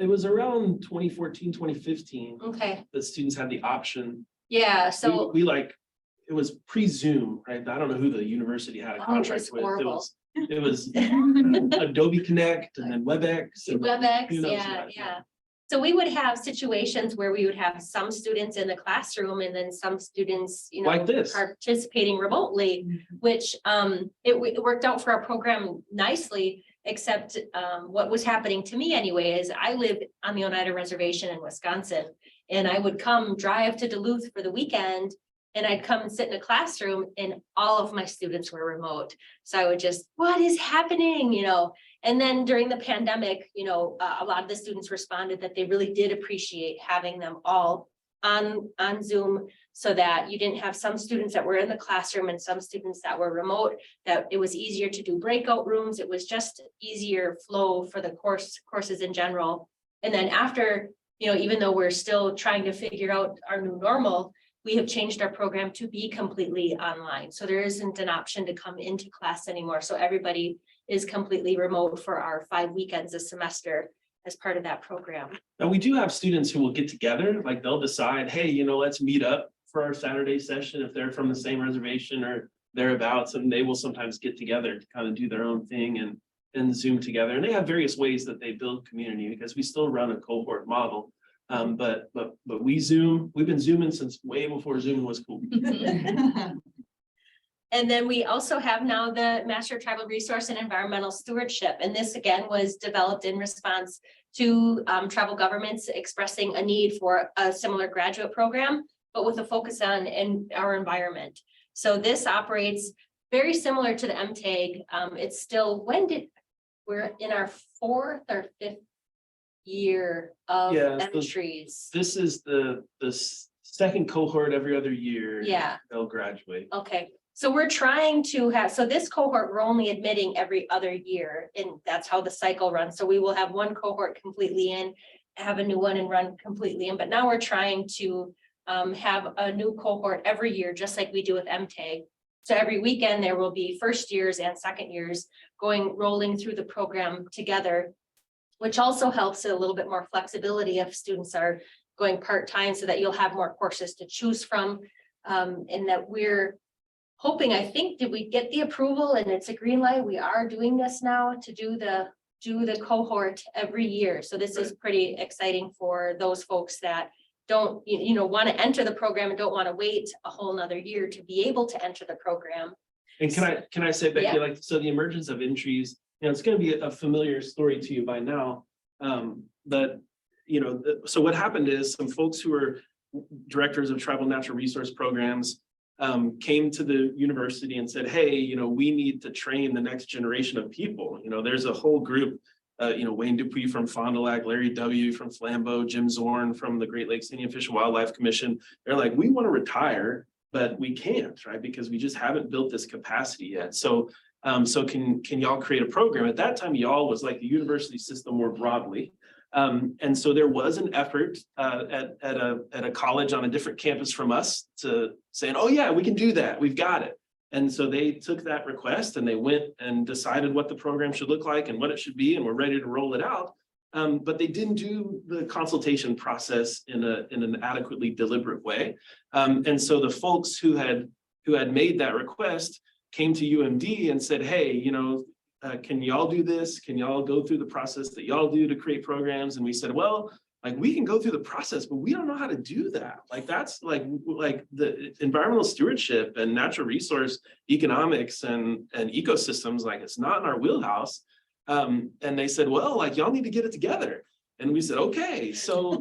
was around 2014, 2015 Okay, that students had the option. yeah, so We it was pre-Zoom, right? I don't know who the university had a contract with. horrible. It was Adobe Connect and then WebEx. And WebEx, who knows yeah, what. yeah. So we would have situations where we would have some students in the classroom and then some students, you know, Like this. participating remotely, which it worked out for our program nicely, except what was happening to me anyway is I live on the Oneida Reservation in Wisconsin, and I would drive to Duluth for the weekend, and I'd come and sit in a classroom and all of my students were remote. So I would just, what is happening, you know? And then during the pandemic, you know, a lot of the students responded that they really did appreciate having them all on Zoom, so that you didn't have some students that were in the classroom and some students that were remote, that it was easier to do breakout rooms. It was just easier flow for the courses in general. And then after, you know, even though we're still trying to figure out our new normal, we have changed our program to be completely online. So there isn't an option to come into class anymore. So everybody is completely remote for our 5 weekends a semester as part of that program. Now, we do have students who will get together, like they'll decide, hey, you know, let's meet up for our Saturday session if they're from the same reservation or thereabouts, and they will sometimes get together to kind of do their own thing and Zoom together. And they have various ways that they build community, because we still run a cohort model. But we've been Zooming since way before Zoom was cool. And then we also have now the Master of Tribal Resource and Environmental Stewardship. And this again was developed in response to tribal governments expressing a need for a similar graduate program, but with a focus on our environment. So this operates very similar to the MTAG. It's still, we're in our 4th or 5th year of entries. This is the second cohort every other year. Yeah. They'll graduate. Okay. So we're trying to have, so this cohort, we're only admitting every other year, and that's how the cycle runs. So we will have one cohort completely in, have a new one and run completely in, but now we're trying to have a new cohort every year, just like we do with MTAG. So every weekend there will be first years and second years rolling through the program together, which also helps a little bit more flexibility if students are going part-time, so that you'll have more courses to choose from. And that we're hoping, I think, did we get the approval and it's a green light? We are doing this now to do the cohort every year. So this is pretty exciting for those folks that don't, want to enter the program and don't want to wait a whole nother year to be able to enter the program. And can I say, Becky, so the emergence of entries, it's going to be a familiar story to you by now. But so what happened is some folks who were directors of tribal natural resource programs came to the university and said, hey, we need to train the next generation of people. There's a whole group, Wayne Dupuy from Fond du Lac, Larry W. from Flambeau, Jim Zorn from the Great Lakes Indian Fish and Wildlife Commission. They're like, we want to retire, but we can't, right? Because we just haven't built this capacity yet. So can y'all create a program? At that time, y'all was like the university system more broadly. And so there was an effort at a college on a different campus from us to saying, oh yeah, we can do that, we've got it. And so they took that request and they went and decided what the program should look like and what it should be, and we're ready to roll it out. But they didn't do the consultation process in an adequately deliberate way. And so the folks who had made that request came to UMD and said, hey, you know, can y'all do this? Can y'all go through the process that y'all do to create programs? And we said, well, like we can go through the process, but we don't know how to do that. Like that's like the environmental stewardship and natural resource economics and ecosystems, like it's not in our wheelhouse. And they said, well, like y'all need to get it together. And we said, okay. So,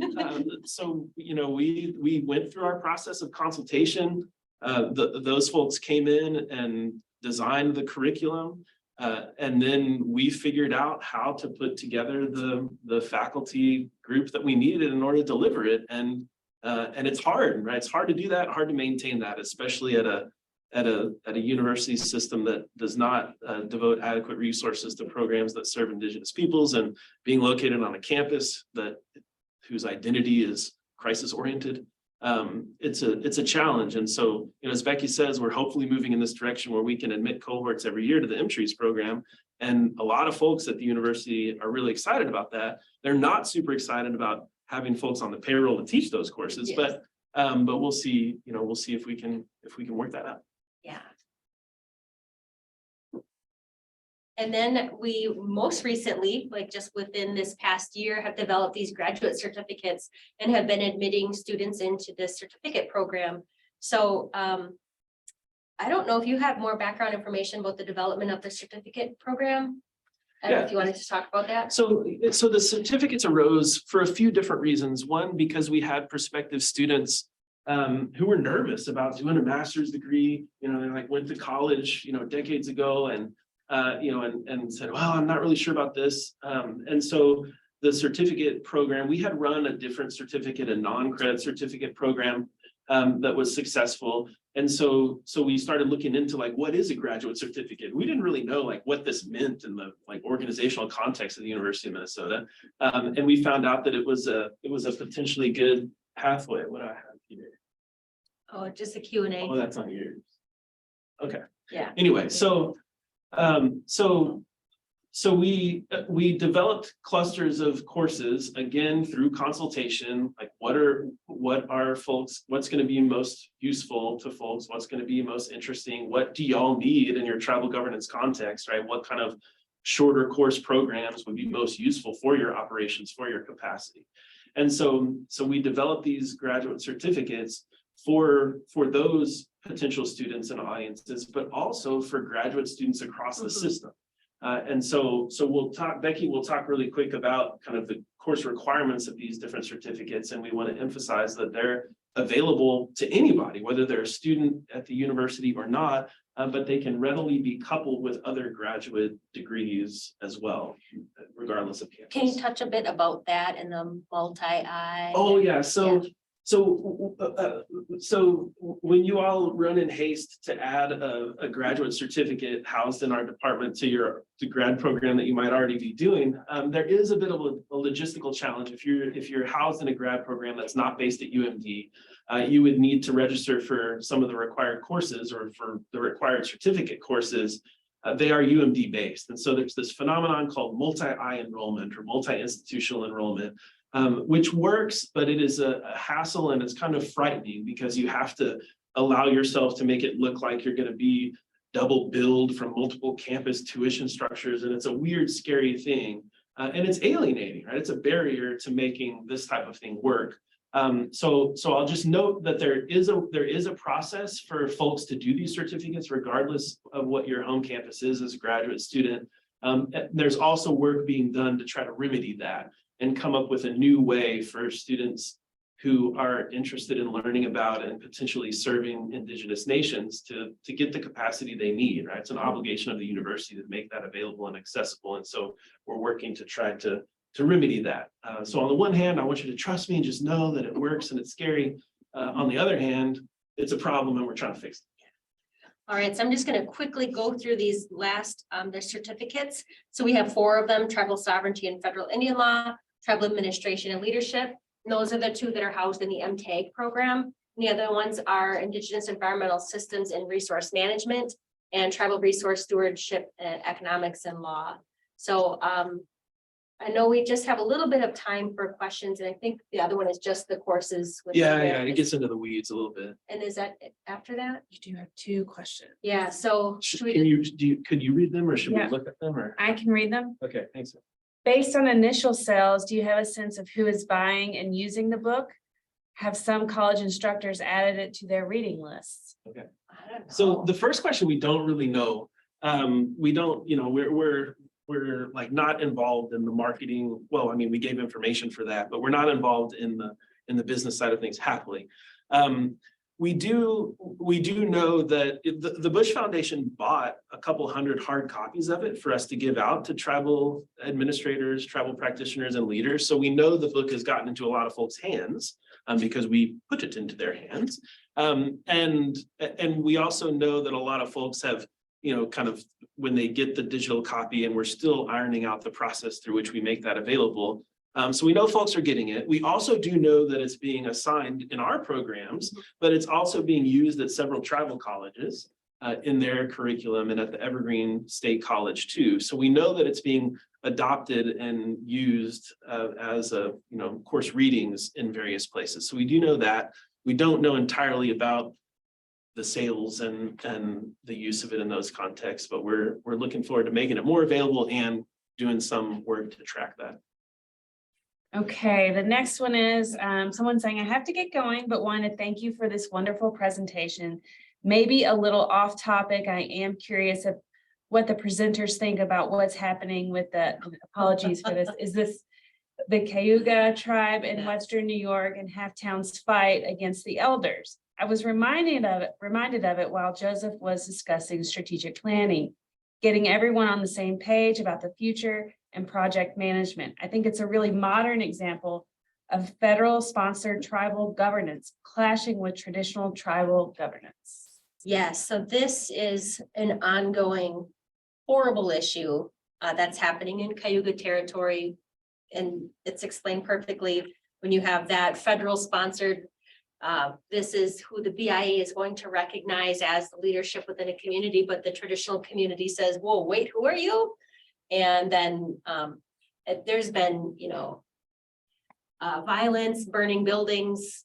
you know, we went through our process of consultation. Those folks came in and designed the curriculum. And then we figured out how to put together the faculty group that we needed in order to deliver it. And it's hard, right? It's hard to do that, hard to maintain that, especially at a university system that does not devote adequate resources to programs that serve Indigenous peoples, and being located on a campus whose identity is crisis oriented. It's a challenge. And so, you know, as Becky says, we're hopefully moving in this direction where we can admit cohorts every year to the MTrees program. And a lot of folks at the university are really excited about that. They're not super excited about having folks on the payroll to teach those courses, yes. But we'll see, you know, we'll see if we can work that out. Yeah. And then we most recently, like just within this past year, have developed these graduate certificates and have been admitting students into this certificate program. So I don't know if you have more background information about the development of the certificate program. I don't know if you wanted to talk about that. So the certificates arose for a few different reasons. One, because we had prospective students who were nervous about doing a master's degree. You know, they like went to college, you know, decades ago, and you know, and said, well, I'm not really sure about this. And so the certificate program, we had run a different certificate, a non-credit certificate program that was successful. And so we started looking into like, what is a graduate certificate? We didn't really know like what this meant in the like organizational context of the University of Minnesota. And we found out that it was a potentially good pathway. What do I have here? Oh, just a Q&A. Oh, that's on yours. Okay. Yeah. Anyway, so we developed clusters of courses, again through consultation, like what are folks, what's going to be most useful to folks, what's going to be most interesting, what do y'all need in your tribal governance context, right? What kind of shorter course programs would be most useful for your operations, for your capacity. And so we developed these graduate certificates for those potential students and audiences, but also for graduate students across the system. And so we'll talk, Becky will talk really quick about kind of the course requirements of these different certificates. And we want to emphasize that they're available to anybody, whether they're a student at the university or not, but they can readily be coupled with other graduate degrees as well, regardless of campus. Can you touch a bit about that and the multi-I? Oh yeah, So when you all run in haste to add a graduate certificate housed in our department to the grad program that you might already be doing, there is a bit of a logistical challenge. If you're housed in a grad program that's not based at UMD, you would need to register for some of the required courses or for the required certificate courses. They are UMD based. And so there's this phenomenon called multi-I enrollment or multi-institutional enrollment, which works, but it is a hassle and it's kind of frightening because you have to allow yourself to make it look like you're going to be double billed from multiple campus tuition structures. And it's a weird, scary thing. And it's alienating, right? It's a barrier to making this type of thing work. So I'll just note that there is a process for folks to do these certificates, regardless of what your home campus is as a graduate student. There's also work being done to try to remedy that and come up with a new way for students who are interested in learning about and potentially serving Indigenous nations to get the capacity they need, right? It's an obligation of the university to make that available and accessible. And so we're working to try to remedy that. So on the one hand, I want you to trust me and just know that it works and it's scary. On the other hand, it's a problem and we're trying to fix it. All right, so I'm just going to quickly go through these last, their certificates. So we have 4 of them: tribal sovereignty and federal Indian law, Tribal Administration and Leadership. And those are the two that are housed in the MTAG program. And the other ones are Indigenous Environmental Systems and Resource Management and Tribal Resource Stewardship and Economics and Law. So I know we just have a little bit of time for questions, and I think the other one is just the courses. Yeah, it gets into the weeds a little bit. And is that after that? You do have 2 questions. Yeah, so should we Can you, could you read them or should we Yeah. look at them or? I can read them. Okay, thanks. Based on initial sales, do you have a sense of who is buying and using the book? Have some college instructors added it to their reading lists? I don't know. So the first question, we don't really know. We don't, we're like not involved in the marketing. Well, I mean, we gave information for that, but we're not involved in the business side of things, happily. We do know that the Bush Foundation bought a couple hundred hard copies of it for us to give out to tribal administrators, tribal practitioners, and leaders. So we know the book has gotten into a lot of folks' hands because we put it into their hands. And we also know that a lot of folks have, kind of when they get the digital copy, and we're still ironing out the process through which we make that available. So we know folks are getting it. We also do know that it's being assigned in our programs, but it's also being used at several tribal colleges in their curriculum and at the Evergreen State College too. So we know that it's being adopted and used as course readings in various places. So we do know that. We don't know entirely about the sales and the use of it in those contexts, but we're looking forward to making it more available and doing some work to track that. Okay, the next one is someone saying, I have to get going, but want to thank you for this wonderful presentation. Maybe a little off topic. I am curious of what the presenters think about what's happening with the, apologies for this. Is this the Cayuga tribe in Western New York and Halftown's fight against the elders? I was reminded of it while Joseph was discussing strategic planning, getting everyone on the same page about the future and project management. I think it's a really modern example of federal sponsored tribal governance clashing with traditional tribal governance. Yes, so this is an ongoing horrible issue that's happening in Cayuga territory. And it's explained perfectly when you have that federal sponsored. This is who the BIA is going to recognize as the leadership within a community, but the traditional community says, whoa, wait, who are you? And then there's been, violence, burning buildings,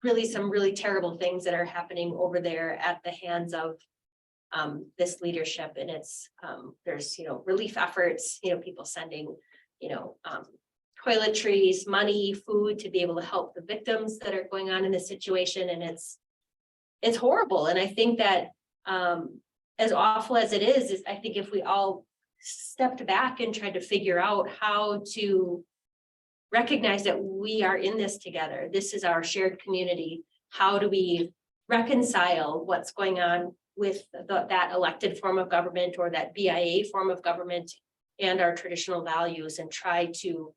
really some really terrible things that are happening over there at the hands of this leadership. And it's there's, relief efforts, people sending, toiletries, money, food to be able to help the victims that are going on in this situation. And it's horrible. And I think that as awful as it is I think if we all stepped back and tried to figure out how to recognize that we are in this together. This is our shared community. How do we reconcile what's going on with that elected form of government or that BIA form of government and our traditional values and try to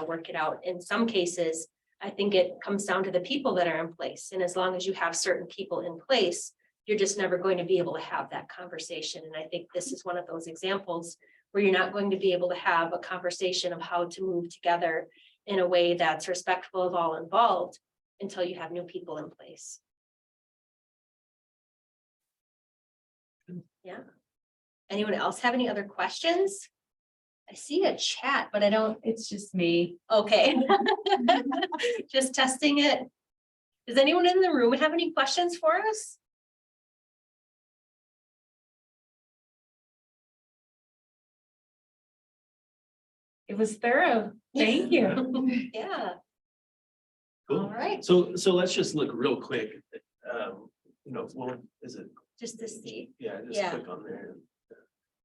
work it out. In some cases, I think it comes down to the people that are in place. And as long as you have certain people in place, you're just never going to be able to have that conversation. And I think this is one of those examples where you're not going to be able to have a conversation of how to move together in a way that's respectful of all involved until you have new people in place. Yeah. Anyone else have any other questions? I see a chat, but I don't. It's just me. Okay. Just testing it. Does anyone in the room have any questions for us? It was thorough. Thank you. Yeah. Cool. All right. So let's just look real quick. Is it? Just to see. Yeah, just Yeah. click on there.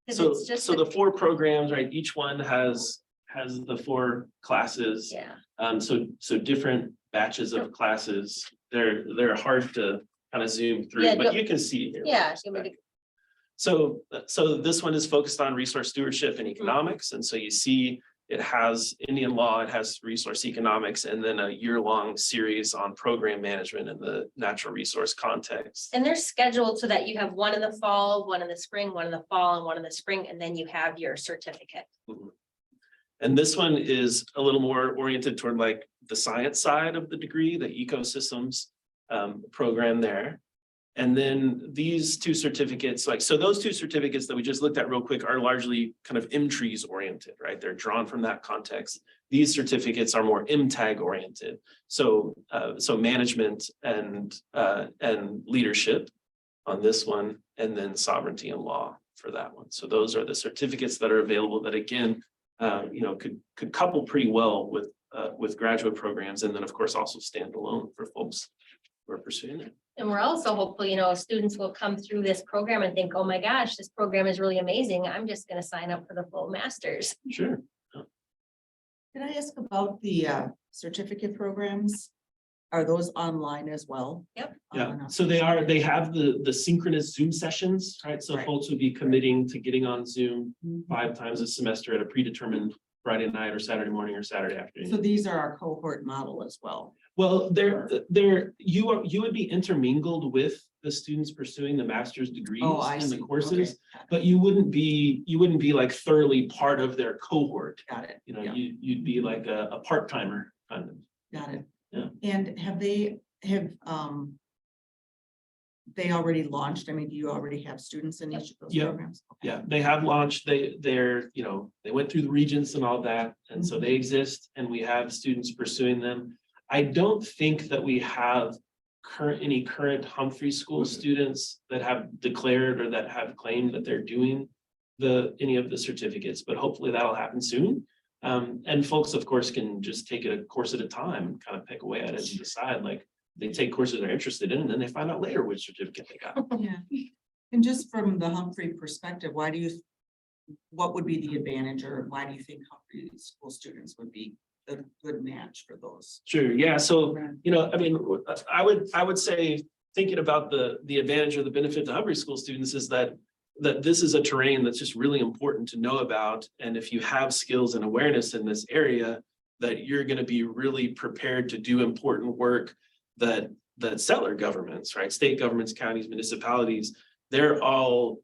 'Cause So, it's just so the 4 programs, right? Each one has the 4 classes. yeah. So different batches of classes. They're hard to kind of zoom through, Yeah, but go- you can see here. Yeah. So maybe- So this one is focused on resource stewardship and economics. And so you see it has Indian law, it has resource economics, and then a year-long series on program management in the natural resource context. And they're scheduled so that you have one in the fall, one in the spring, one in the fall, and one in the spring, and then you have your certificate. And this one is a little more oriented toward like the science side of the degree, the ecosystems program there. And then these two certificates, like, so those two certificates that we just looked at real quick are largely kind of M-Trees oriented, right? They're drawn from that context. These certificates are more M-Tag oriented. So, so management and leadership on this one, and then sovereignty and law for that one. So those are the certificates that are available that, again, you know, could couple pretty well with graduate programs, and then of course also stand alone for folks who are pursuing it. And we're also hopeful, you know, students will come through this program and think, oh my gosh, this program is really amazing. I'm just going to sign up for the full master's. Sure. Can I ask about the certificate programs? Are those online as well? Yep. Yeah, so they have the synchronous Zoom sessions, right? So Right. folks would be committing to getting on Zoom 5 times a semester at a predetermined Friday night or Saturday morning or Saturday afternoon. So these are our cohort model as well. Well, you would be intermingled with the students pursuing the master's degrees Oh, I in see. the courses, Okay. but you wouldn't be like thoroughly part of their cohort. Got it. You know, Yeah. you'd be like a part-timer kind of. Got it. Yeah. And they already launched? I mean, do you already have students in each of those Yeah. programs? Okay. Yeah, they have launched, they're, you know, they went through the regents and all that, and so they exist, and we have students pursuing them. I don't think that we have any current Humphrey School students that have declared or that have claimed that they're doing any of the certificates, but hopefully that'll happen soon. And folks, of course, can just take it a course at a time and kind of pick away at it and decide, like, they take courses they're interested in, and then they find out later which certificate they got. Yeah. And just from the Humphrey perspective, what would be the advantage, or why do you think Humphrey School students would be a good match for those? Sure, yeah, so, you know, I mean, I would say, thinking about the advantage or the benefit to Humphrey School students is that this is a terrain that's just really important to know about. And if you have skills and awareness in this area, that you're going to be really prepared to do important work that settler governments, right? State governments, counties, municipalities, they're all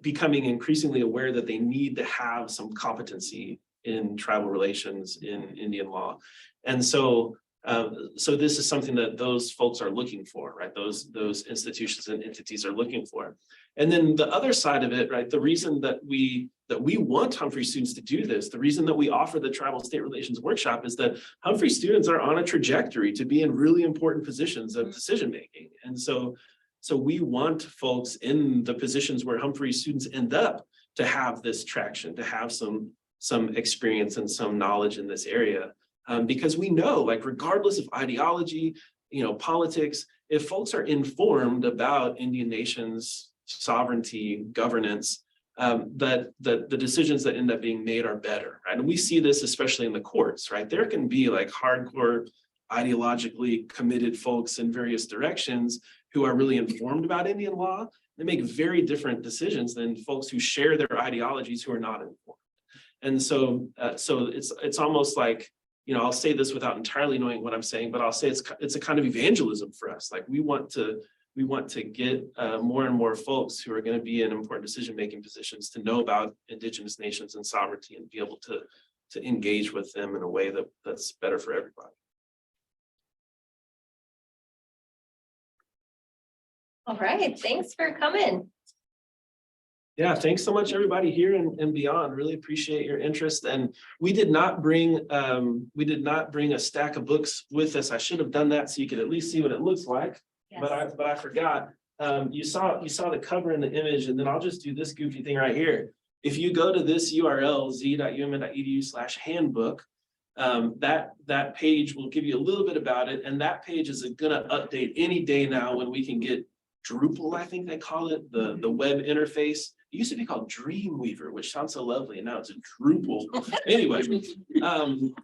becoming increasingly aware that they need to have some competency in tribal relations, in Indian law. And so this is something that those folks are looking for, right? Those institutions and entities are looking for. And then the other side of it, right? The reason that we want Humphrey students to do this, the reason that we offer the Tribal State Relations Workshop is that Humphrey students are on a trajectory to be in really important positions of decision-making. And so we want folks in the positions where Humphrey students end up to have this traction, to have some experience and some knowledge in this area. Because we know, like, regardless of ideology, you know, politics, if folks are informed about Indian nations, sovereignty, governance, that the decisions that end up being made are better, right? And we see this especially in the courts, right? There can be like hardcore, ideologically committed folks in various directions who are really informed about Indian law. They make very different decisions than folks who share their ideologies who are not informed. And so it's almost like, you know, I'll say this without entirely knowing what I'm saying, but I'll say it's a kind of evangelism for us. Like, we want to get more and more folks who are going to be in important decision-making positions to know about Indigenous nations and sovereignty and be able to engage with them in a way that's better for everybody. All right, thanks for coming. Yeah, thanks so much, everybody here and beyond. Really appreciate your interest. And we did not bring a stack of books with us. I should have done that so you could at least see what it looks like. Yes. But I forgot. You saw the cover and the image, and then I'll just do this goofy thing right here. If you go to this URL, z.umn.edu/handbook, that page will give you a little bit about it, and that page is gonna update any day now when we can get Drupal, I think they call it, the web interface. It used to be called Dreamweaver, which sounds so lovely, and now it's a Drupal. Anyway,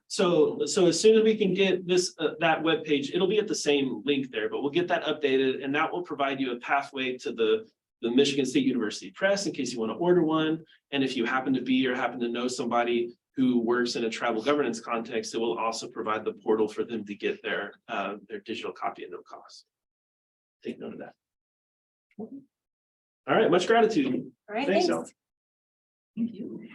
so as soon as we can get that web page, it'll be at the same link there, but we'll get that updated, and that will provide you a pathway to the Michigan State University Press in case you want to order one. And if you happen to know somebody who works in a tribal governance context, it will also provide the portal for them to get their digital copy at no cost. Take note of that. All right, much gratitude. All right, Thanks, thanks. y'all. Thank you.